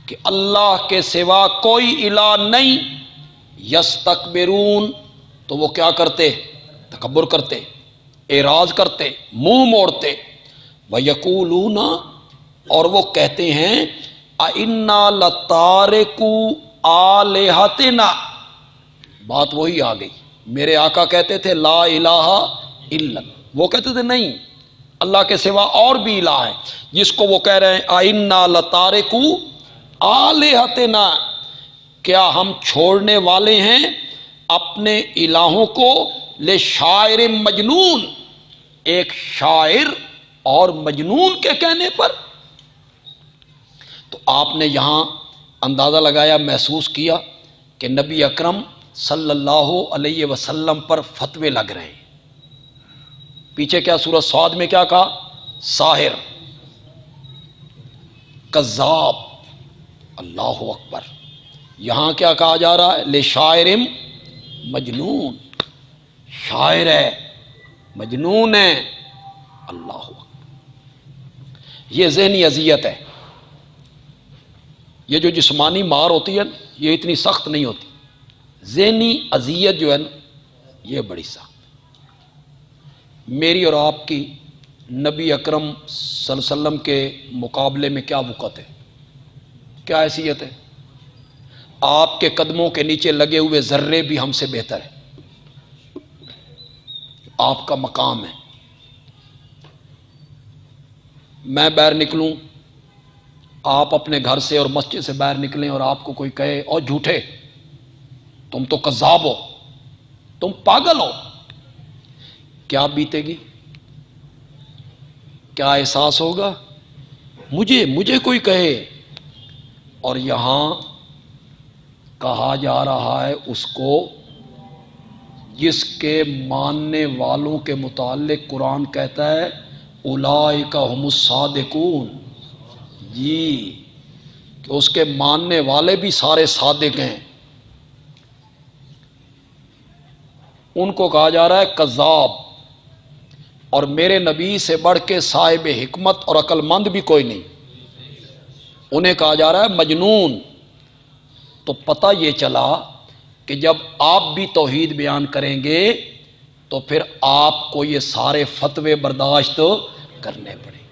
کہ اللہ کے سوا کوئی الہ نہیں، یستکبرون تو وہ کیا کرتے؟ تکبر کرتے، اعراض کرتے، منہ موڑتے، وَيَقُولُونَ اور وہ کہتے ہیں اَإِنَّا لَتَارِكُو آلِهَتِنَا، بات وہی آ گئی، میرے آقا کہتے تھے لا الہ الا، وہ کہتے تھے نہیں اللہ کے سوا اور بھی الہ ہے، جس کو وہ کہہ رہے ہیں اَإِنَّا لَتَارِكُو آلِهَتِنَا، کیا ہم چھوڑنے والے ہیں اپنے الہوں کو لشاعر مجنون، ایک شاعر اور مجنون کے کہنے پر۔ تو آپ نے یہاں اندازہ لگایا، محسوس کیا کہ نبی اکرم صلی اللہ علیہ وسلم پر فتوے لگ رہے ہیں۔ پیچھے کیا سورۃ صاد میں کیا کہا؟ ساحر، کذاب، اللہ اکبر۔ یہاں کیا کہا جا رہا ہے؟ لشاعر مجنون، شاعر ہے، مجنون ہے، اللہ اکبر۔ یہ ذہنی اذیت ہے، یہ جو جسمانی مار ہوتی ہے یہ اتنی سخت نہیں ہوتی، ذہنی اذیت جو ہے نا یہ بڑی سخت۔ میری اور آپ کی نبی اکرم صلی اللہ علیہ وسلم کے مقابلے میں کیا وقت ہے، کیا حیثیت ہے؟ آپ کے قدموں کے نیچے لگے ہوئے ذرے بھی ہم سے بہتر ہے، آپ کا مقام ہے۔ میں باہر نکلوں، آپ اپنے گھر سے اور مسجد سے باہر نکلیں اور آپ کو کوئی کہے اور جھوٹے، تم تو کذاب ہو، تم پاگل ہو، کیا بیتے گی؟ کیا احساس ہوگا؟ مجھے کوئی کہے، اور یہاں کہا جا رہا ہے اس کو جس کے ماننے والوں کے متعلق قرآن کہتا ہے اولئک هم الصادقون، جی کہ اس کے ماننے والے بھی سارے صادق ہیں، ان کو کہا جا رہا ہے کذاب، اور میرے نبی سے بڑھ کے صاحب حکمت اور عقل مند بھی کوئی نہیں، انہیں کہا جا رہا ہے مجنون۔ تو پتہ یہ چلا کہ جب آپ بھی توحید بیان کریں گے تو پھر آپ کو یہ سارے فتوے برداشت کرنے پڑیں،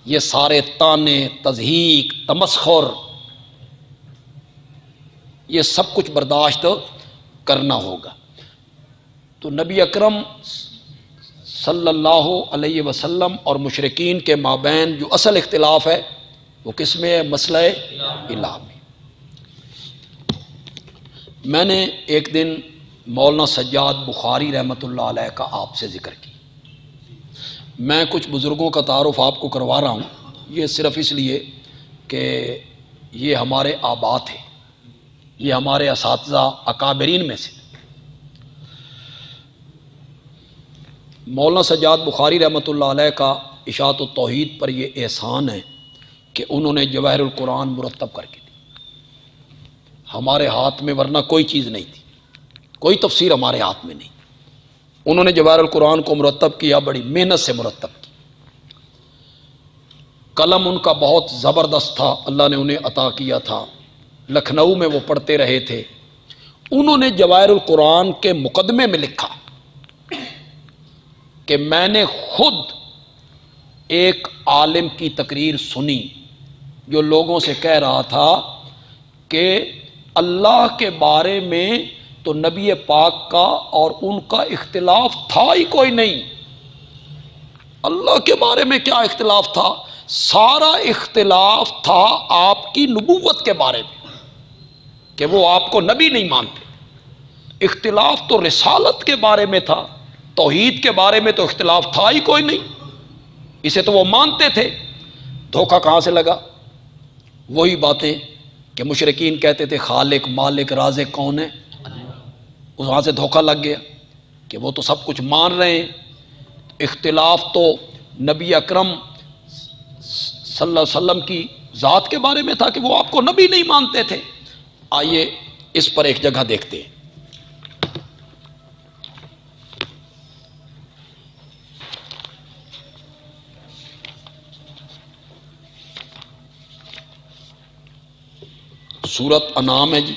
یہ سارے طعنے، تضحیک، تمسخر، یہ سب کچھ برداشت کرنا ہوگا۔ تو نبی اکرم صلی اللہ علیہ وسلم اور مشرکین کے مابین جو اصل اختلاف ہے وہ کس میں ہے؟ مسئلہ الہ میں۔ میں نے ایک دن مولانا سجاد بخاری رحمۃ اللہ علیہ کا آپ سے ذکر کی، میں کچھ بزرگوں کا تعارف آپ کو کروا رہا ہوں، یہ صرف اس لیے کہ یہ ہمارے آبا تھے، یہ ہمارے اساتذہ اکابرین میں سے۔ مولانا سجاد بخاری رحمۃ اللہ علیہ کا اشاعت التوحید پر یہ احسان ہے کہ انہوں نے جواہر القرآن مرتب کر کے دی ہمارے ہاتھ میں، ورنہ کوئی چیز نہیں تھی، کوئی تفسیر ہمارے ہاتھ میں نہیں، انہوں نے جواہر القرآن کو مرتب کیا، بڑی محنت سے مرتب کیا، قلم ان کا بہت زبردست تھا، اللہ نے انہیں عطا کیا تھا، لکھنؤ میں وہ پڑھتے رہے تھے۔ انہوں نے جواہر القرآن کے مقدمے میں لکھا کہ میں نے خود ایک عالم کی تقریر سنی جو لوگوں سے کہہ رہا تھا کہ اللہ کے بارے میں تو نبی پاک کا اور ان کا اختلاف تھا ہی کوئی نہیں، اللہ کے بارے میں کیا اختلاف تھا؟ سارا اختلاف تھا آپ کی نبوت کے بارے میں کہ وہ آپ کو نبی نہیں مانتے، اختلاف تو رسالت کے بارے میں تھا، توحید کے بارے میں تو اختلاف تھا ہی کوئی نہیں، اسے تو وہ مانتے تھے۔ دھوکہ کہاں سے لگا؟ وہی باتیں کہ مشرکین کہتے تھے خالق مالک رازق کون ہے، وہاں سے دھوکہ لگ گیا کہ وہ تو سب کچھ مان رہے ہیں، اختلاف تو نبی اکرم صلی اللہ علیہ وسلم کی ذات کے بارے میں تھا کہ وہ آپ کو نبی نہیں مانتے تھے۔ آئیے اس پر ایک جگہ دیکھتے ہیں۔ سورت انعام ہے جی،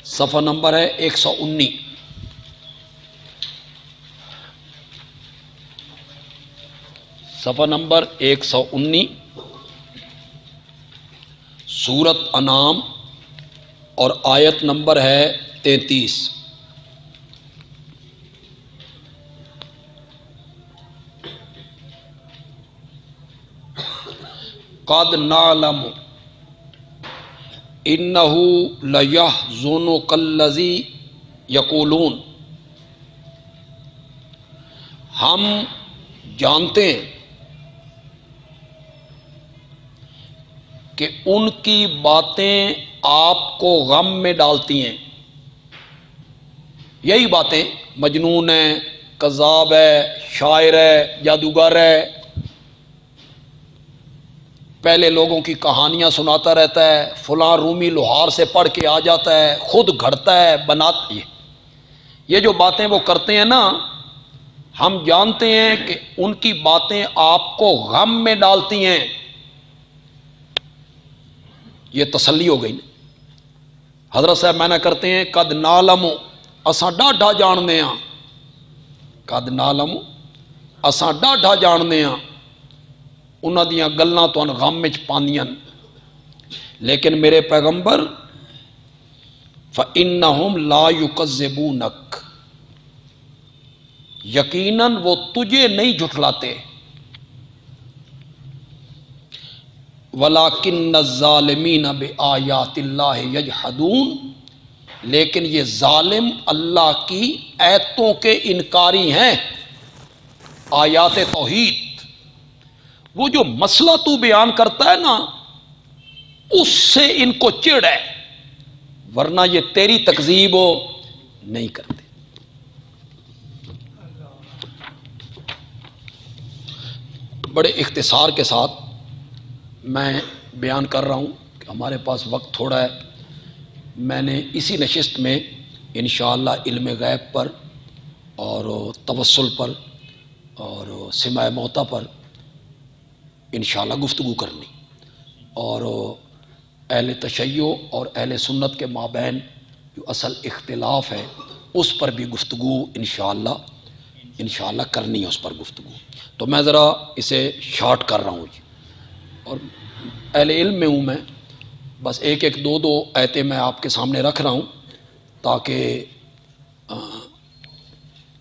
صفحہ نمبر ہے 119۔ صفحہ نمبر 119، سورت انعام اور آیت نمبر ہے 33۔ قد نعلم انہ لیحزنک الذی یقولون، ہم جانتے ہیں کہ ان کی باتیں آپ کو غم میں ڈالتی ہیں، یہی باتیں مجنون ہے، کذاب ہے، شاعر ہے، جادوگر ہے، پہلے لوگوں کی کہانیاں سناتا رہتا ہے، فلاں رومی لوہار سے پڑھ کے آ جاتا ہے، خود گھڑتا ہے، بناتا ہے، یہ جو باتیں وہ کرتے ہیں نا، ہم جانتے ہیں کہ ان کی باتیں آپ کو غم میں ڈالتی ہیں۔ یہ تسلی ہو گئی نا۔ حضرت صاحب معنی کرتے ہیں قد نعلم، اساں ڈاڈھا جاننے ہاں، قد نعلم اساں ڈاڈھا جاننے ہاں، انہاں دیاں گلاں تو غم وچ پاندیاں، لیکن میرے پیغمبر فَإِنَّهُمْ لَا يُكَذِّبُونَكَ، یقیناً وہ تجھے نہیں جھٹلاتے، وَلَكِنَّ الظَّالِمِينَ بِآيَاتِ اللَّهِ يَجْحَدُونَ، لیکن یہ ظالم اللہ کی ایتوں کے انکاری ہیں، آیات توحید۔ وہ جو مسئلہ تو بیان کرتا ہے نا، اس سے ان کو چڑ ہے، ورنہ یہ تیری تکذیب نہیں کرتے۔ بڑے اختصار کے ساتھ میں بیان کر رہا ہوں کہ ہمارے پاس وقت تھوڑا ہے۔ میں نے اسی نشست میں انشاءاللہ علم غیب پر اور توسل پر اور سماع موتیٰ پر انشاءاللہ گفتگو کرنی، اور اہل تشیع اور اہل سنت کے مابین جو اصل اختلاف ہے اس پر بھی گفتگو انشاءاللہ کرنی ہے، اس پر گفتگو۔ تو میں ذرا اسے شارٹ کر رہا ہوں جی، اور اہل علم میں ہوں میں، بس ایک ایک دو دو آیتیں میں آپ کے سامنے رکھ رہا ہوں تاکہ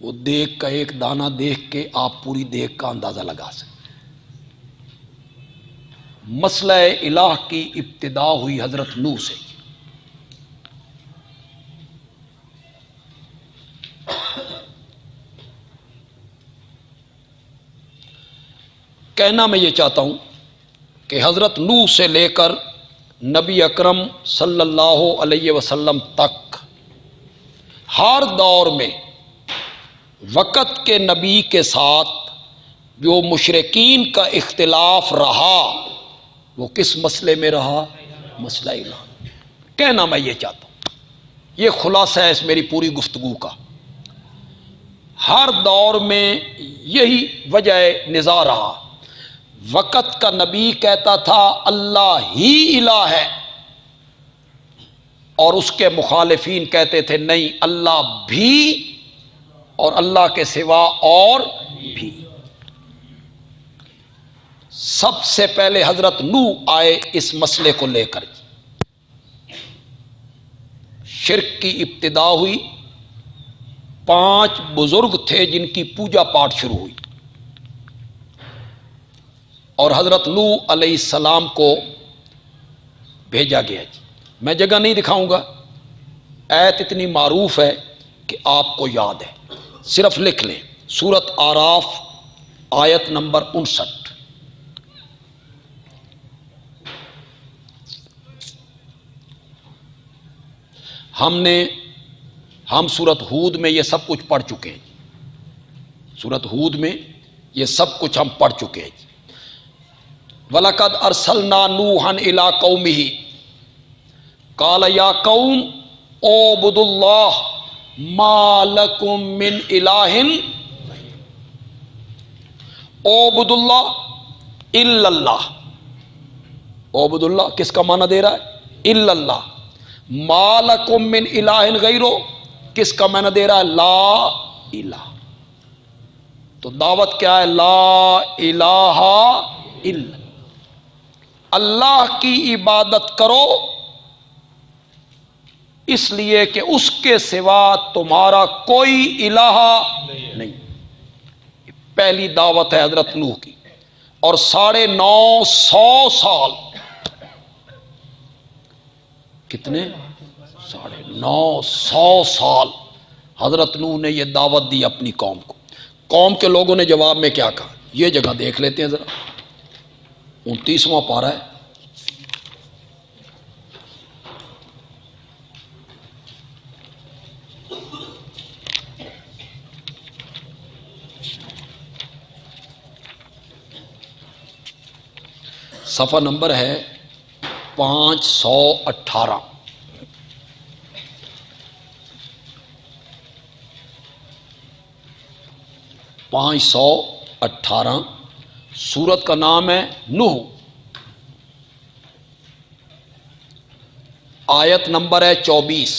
وہ دیگ کا ایک دانہ دیکھ کے آپ پوری دیگ کا اندازہ لگا سکیں۔ مسئلہ الہ کی ابتدا ہوئی حضرت نوح سے۔ کہنا میں یہ چاہتا ہوں کہ حضرت نوح سے لے کر نبی اکرم صلی اللہ علیہ وسلم تک ہر دور میں وقت کے نبی کے ساتھ جو مشرکین کا اختلاف رہا وہ کس مسئلے میں رہا؟ مسئلہ الہ۔ کہنا میں یہ چاہتا ہوں، یہ خلاصہ ہے اس میری پوری گفتگو کا، ہر دور میں یہی وجہ نزاع رہا۔ وقت کا نبی کہتا تھا اللہ ہی الہ ہے، اور اس کے مخالفین کہتے تھے نہیں، اللہ بھی اور اللہ کے سوا اور بھی۔ سب سے پہلے حضرت نوح آئے اس مسئلے کو لے کر، شرک کی ابتدا ہوئی، 5 بزرگ تھے جن کی پوجا پاٹ شروع ہوئی، اور حضرت نوح علیہ السلام کو بھیجا گیا جی۔ میں جگہ نہیں دکھاؤں گا، آیت اتنی معروف ہے کہ آپ کو یاد ہے، صرف لکھ لیں، سورۃ اعراف آیت نمبر 59۔ ہم سورۃ ہود میں یہ سب کچھ پڑھ چکے ہیں، سورۃ ہود میں یہ سب کچھ ہم پڑھ چکے ہیں۔ وَلَقَدْ أَرْسَلْنَا نُوحًا إِلَىٰ قَوْمِهِ قَالَ يَا قَوْمِ اعْبُدُوا اللَّهَ مَا لَكُم مِّنْ إِلَٰهٍ اعْبُدُوا اللَّهَ إِلَّا اللَّهَ۔ اعْبُدُوا اللَّهَ کس کا معنی دے رہا ہے؟ إِلَّا اللَّهَ۔ مَا لَكُم مِّنْ إِلَٰهٍ غَيْرُهُ کس کا معنی دے رہا ہے؟ لا الہ۔ تو دعوت کیا ہے؟ لا الہ الا اللہ کی عبادت کرو، اس لیے کہ اس کے سوا تمہارا کوئی الہ نہیں۔ پہلی دعوت ہے حضرت نوح کی، اور 950 سال، کتنے؟ 950 سال حضرت نوح نے یہ دعوت دی اپنی قوم کو۔ قوم کے لوگوں نے جواب میں کیا کہا؟ یہ جگہ دیکھ لیتے ہیں ذرا، 29واں پارہ ہے، صفحہ نمبر ہے 518۔ سورت کا نام ہے نوح، آیت نمبر ہے 24۔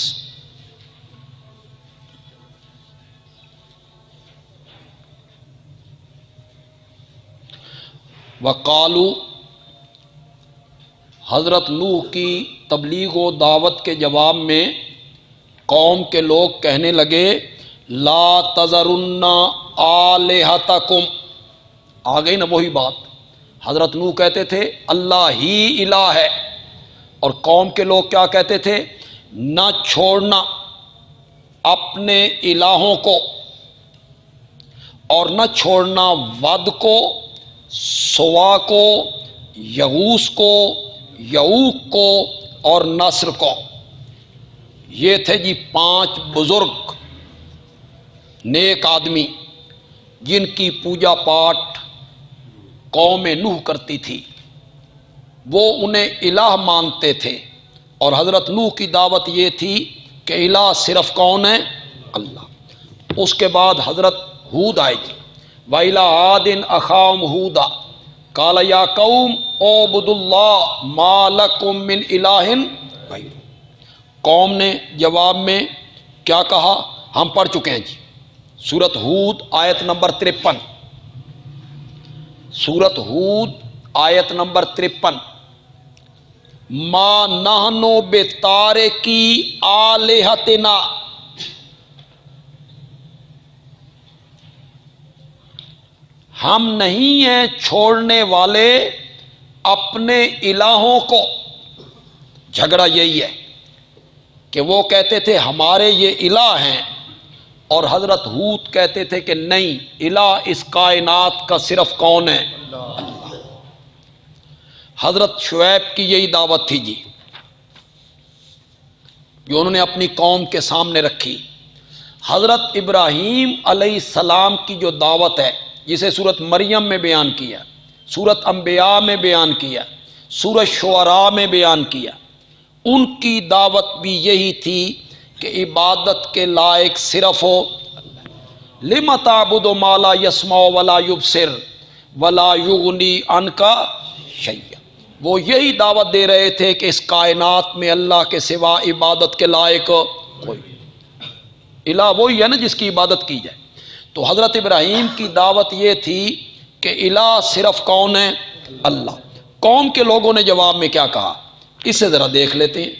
وقالو، حضرت نوح کی تبلیغ و دعوت کے جواب میں قوم کے لوگ کہنے لگے لا تذرن آلہتکم۔ آ گئی نا وہی بات، حضرت نوح کہتے تھے اللہ ہی الہ ہے، اور قوم کے لوگ کیا کہتے تھے؟ نہ چھوڑنا اپنے الہوں کو، اور نہ چھوڑنا ود کو، سوا کو، یغوث کو، یعوق کو اور نصر کو۔ یہ تھے جی 5 بزرگ نیک آدمی جن کی پوجا پاٹ قوم نوح کرتی تھی، وہ انہیں الہ مانتے تھے، اور حضرت نوح کی دعوت یہ تھی کہ الہ صرف کون ہے؟ اللہ۔ اس کے بعد حضرت ہود آئے جی، وَإِلَىٰ عَادٍ أَخَاهُمْ هُودًا قَالَ يَا قَوْمِ اعْبُدُوا اللَّهَ مَا لَكُم مِّنْ إِلَٰهٍ غَيْرُهُ۔ قوم نے جواب میں کیا کہا؟ ہم پڑھ چکے ہیں جی، سورۃ ہود آیت نمبر 53، سورۃ ہود آیت نمبر 53، ما نحن بتارکی آلہتنا، ہم نہیں ہیں چھوڑنے والے اپنے الہوں کو۔ جھگڑا یہی ہے کہ وہ کہتے تھے ہمارے یہ الہ ہیں، اور حضرت ہود کہتے تھے کہ نہیں، الہ اس کائنات کا صرف کون ہے؟ اللہ۔ حضرت شعیب کی یہی دعوت تھی جی، جو انہوں نے اپنی قوم کے سامنے رکھی۔ حضرت ابراہیم علیہ السلام کی جو دعوت ہے، جسے سورۃ مریم میں بیان کیا، سورۃ انبیاء میں بیان کیا، سورۃ شعراء میں بیان کیا، ان کی دعوت بھی یہی تھی کہ عبادت کے لائق صرف ہو۔ لِمَ تَعْبُدُ مَا لَا يَسْمَعُ وَلَا يُبْصِرُ وَلَا يُغْنِي عَنْكَ شَيْئًا۔ وہ یہی دعوت دے رہے تھے کہ اس کائنات میں اللہ کے سوا عبادت کے لائق کوئی، الہ وہی ہے نا جس کی عبادت کی جائے۔ تو حضرت ابراہیم کی دعوت یہ تھی کہ الہ صرف کون ہے؟ اللہ۔ قوم کے لوگوں نے جواب میں کیا کہا، اسے ذرا دیکھ لیتے ہیں۔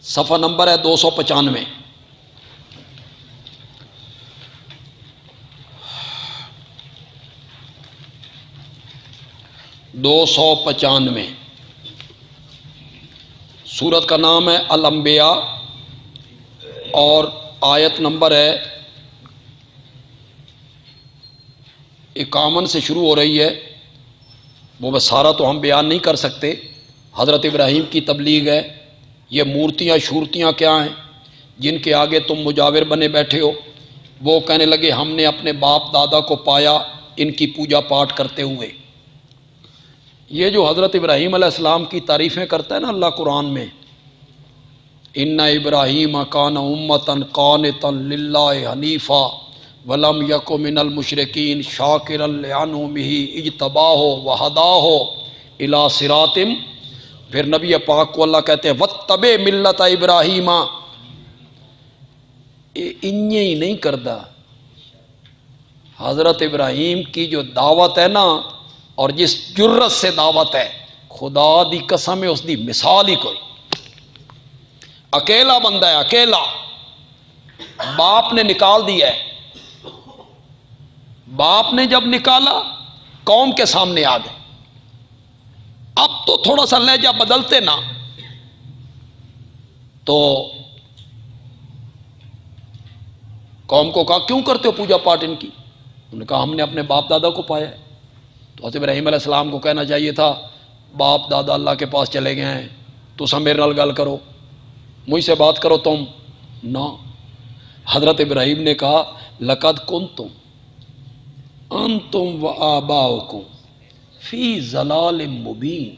صفحہ نمبر ہے 295۔ سورت کا نام ہے الانبیاء، اور آیت نمبر ہے 51 سے شروع ہو رہی ہے۔ وہ بس سارا تو ہم بیان نہیں کر سکتے، حضرت ابراہیم کی تبلیغ ہے۔ یہ مورتیاں شورتیاں کیا ہیں جن کے آگے تم مجاور بنے بیٹھے ہو؟ وہ کہنے لگے ہم نے اپنے باپ دادا کو پایا ان کی پوجا پاٹ کرتے ہوئے۔ یہ جو حضرت ابراہیم علیہ السلام کی تعریفیں کرتا ہے نا اللہ قرآن میں، ان ابراہیم کان امۃ قانتا للہ حنیفا ولم یک من المشرکین شاکرا لانعمہ اجتباہ وہداہ الی صراط۔ پھر نبی پاک کو اللہ کہتے ہیں واتبع ملت ابراہیم، انہیں ہی نہیں کردا۔ حضرت ابراہیم کی جو دعوت ہے نا، اور جس جرت سے دعوت ہے، خدا دی قسم ہے اس دی مثال ہی کوئی۔ اکیلا بندہ ہے، اکیلا، باپ نے نکال دیا ہے، باپ نے جب نکالا قوم کے سامنے آ گئے۔ اب تو تھوڑا سا لہجہ بدلتے نا تو قوم کو کہا کیوں کرتے ہو پوجا پاٹ ان کی؟ انہوں نے کہا ہم نے اپنے باپ دادا کو پایا ہے۔ تو حضرت ابراہیم علیہ السلام کو کہنا چاہیے تھا باپ دادا اللہ کے پاس چلے گئے ہیں، تو سب میرے نال گل کرو، مجھ سے بات کرو تم نہ۔ حضرت ابراہیم نے کہا لقد کنتم انتم وآباؤکم فی ضلال مبین،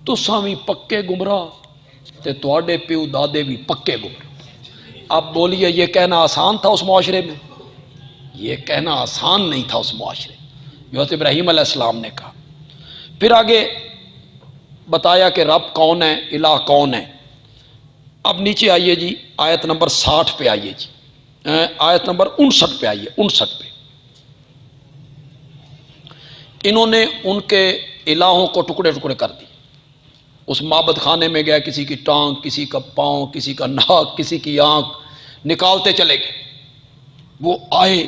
تساں بھی پکے گمراہ تے تواڈے پیو دادے بھی پکے گمراہ۔ اب بولیے یہ کہنا آسان تھا اس معاشرے میں؟ یہ کہنا آسان نہیں تھا اس معاشرے میں، جو حضرت ابراہیم علیہ السلام نے کہا۔ پھر آگے بتایا کہ رب کون ہے، الہ کون ہے۔ اب نیچے آئیے جی، آیت نمبر 60 پہ آئیے جی، آیت نمبر 59 پہ آئیے، 59 پہ۔ انہوں نے ان کے الہوں کو ٹکڑے ٹکڑے کر دی، اس معبد خانے میں گیا، کسی کی ٹانگ، کسی کا پاؤں، کسی کا ناک، کسی کی آنکھ نکالتے چلے گئے۔ وہ آئے،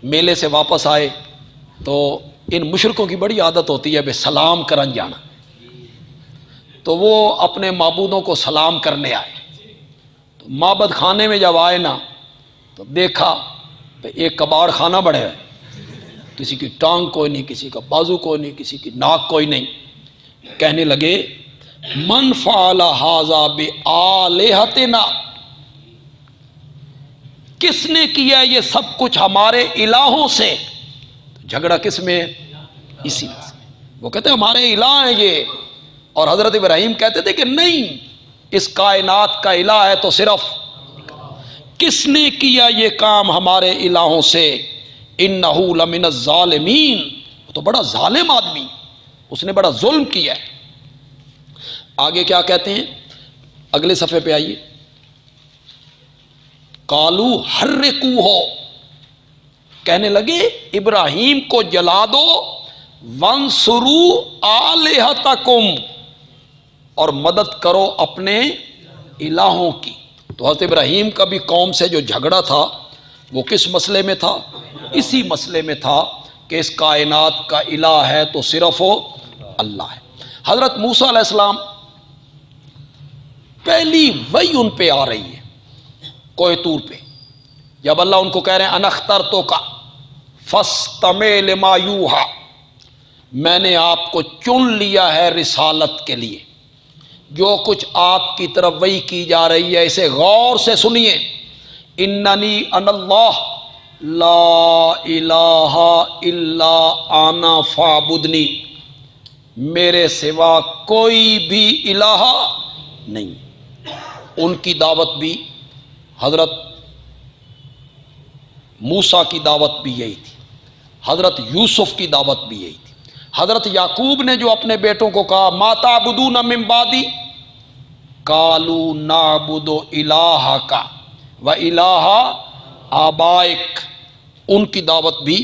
میلے سے واپس آئے تو ان مشرکوں کی بڑی عادت ہوتی ہے بے سلام کرن جانا، تو وہ اپنے معبودوں کو سلام کرنے آئے۔ تو معبد خانے میں جب آئے نا تو دیکھا کہ ایک کباڑ خانہ بڑھے ہے، کسی کی ٹانگ کوئی نہیں، کسی کا بازو کوئی نہیں، کسی کی ناک کوئی نہیں۔ کہنے لگے من فعل ھذا بآلہتنا، کس نے کیا یہ سب کچھ ہمارے الہوں سے؟ جھگڑا کس میں ہے؟ اسی میں سے۔ وہ کہتے ہیں ہمارے الہ ہیں یہ، اور حضرت ابراہیم کہتے تھے کہ نہیں، اس کائنات کا الہ ہے تو صرف کس نے کیا یہ کام ہمارے الہوں سے؟ انہ لمن الظالمین، وہ تو بڑا ظالم آدمی، اس نے بڑا ظلم کیا ہے۔ آگے کیا کہتے ہیں؟ اگلے صفحے پہ آئیے۔ قالو حرقوہ، کہنے لگے ابراہیم کو جلا دو، وانصروا آلہتکم، اور مدد کرو اپنے الہوں کی۔ تو حضرت ابراہیم کا بھی قوم سے جو جھگڑا تھا وہ کس مسئلے میں تھا؟ اسی مسئلے میں تھا کہ اس کائنات کا الہ ہے تو صرف اللہ ہے۔ حضرت موسیٰ علیہ السلام پہلی وحی ان پہ آ رہی ہے کوہ طور پہ، جب اللہ ان کو کہہ رہے ہیں انا اخترتک فاستمع لما یوحی، میں نے آپ کو چن لیا ہے رسالت کے لیے، جو کچھ آپ کی طرف وحی کی جا رہی ہے اسے غور سے سنیے۔ اننی انا اللہ لا الہ الا انا فاعبدنی، میرے سوا کوئی بھی الہ نہیں۔ ان کی دعوت بھی، حضرت موسیٰ کی دعوت بھی یہی تھی، حضرت یوسف کی دعوت بھی یہی تھی۔ حضرت یعقوب نے جو اپنے بیٹوں کو کہا ما تعبدون من بعدی، قالوا نعبد الہک و الہ آبائک، ان کی دعوت بھی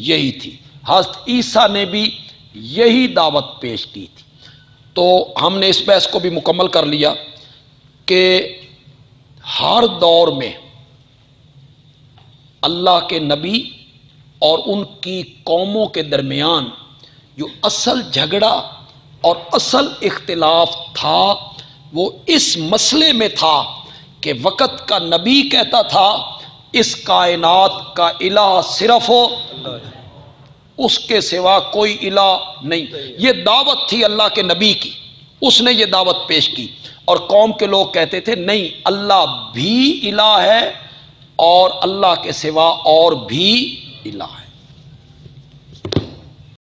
یہی تھی۔ حضرت عیسیٰ نے بھی یہی دعوت پیش کی تھی۔ تو ہم نے اس بحث کو بھی مکمل کر لیا کہ ہر دور میں اللہ کے نبی اور ان کی قوموں کے درمیان جو اصل جھگڑا اور اصل اختلاف تھا وہ اس مسئلے میں تھا کہ وقت کا نبی کہتا تھا اس کائنات کا الہ صرف ہو، اس کے سوا کوئی الہ نہیں۔ یہ دعوت تھی اللہ کے نبی کی، اس نے یہ دعوت پیش کی، اور قوم کے لوگ کہتے تھے نہیں، اللہ بھی الہ ہے اور اللہ کے سوا اور بھی الہ ہے۔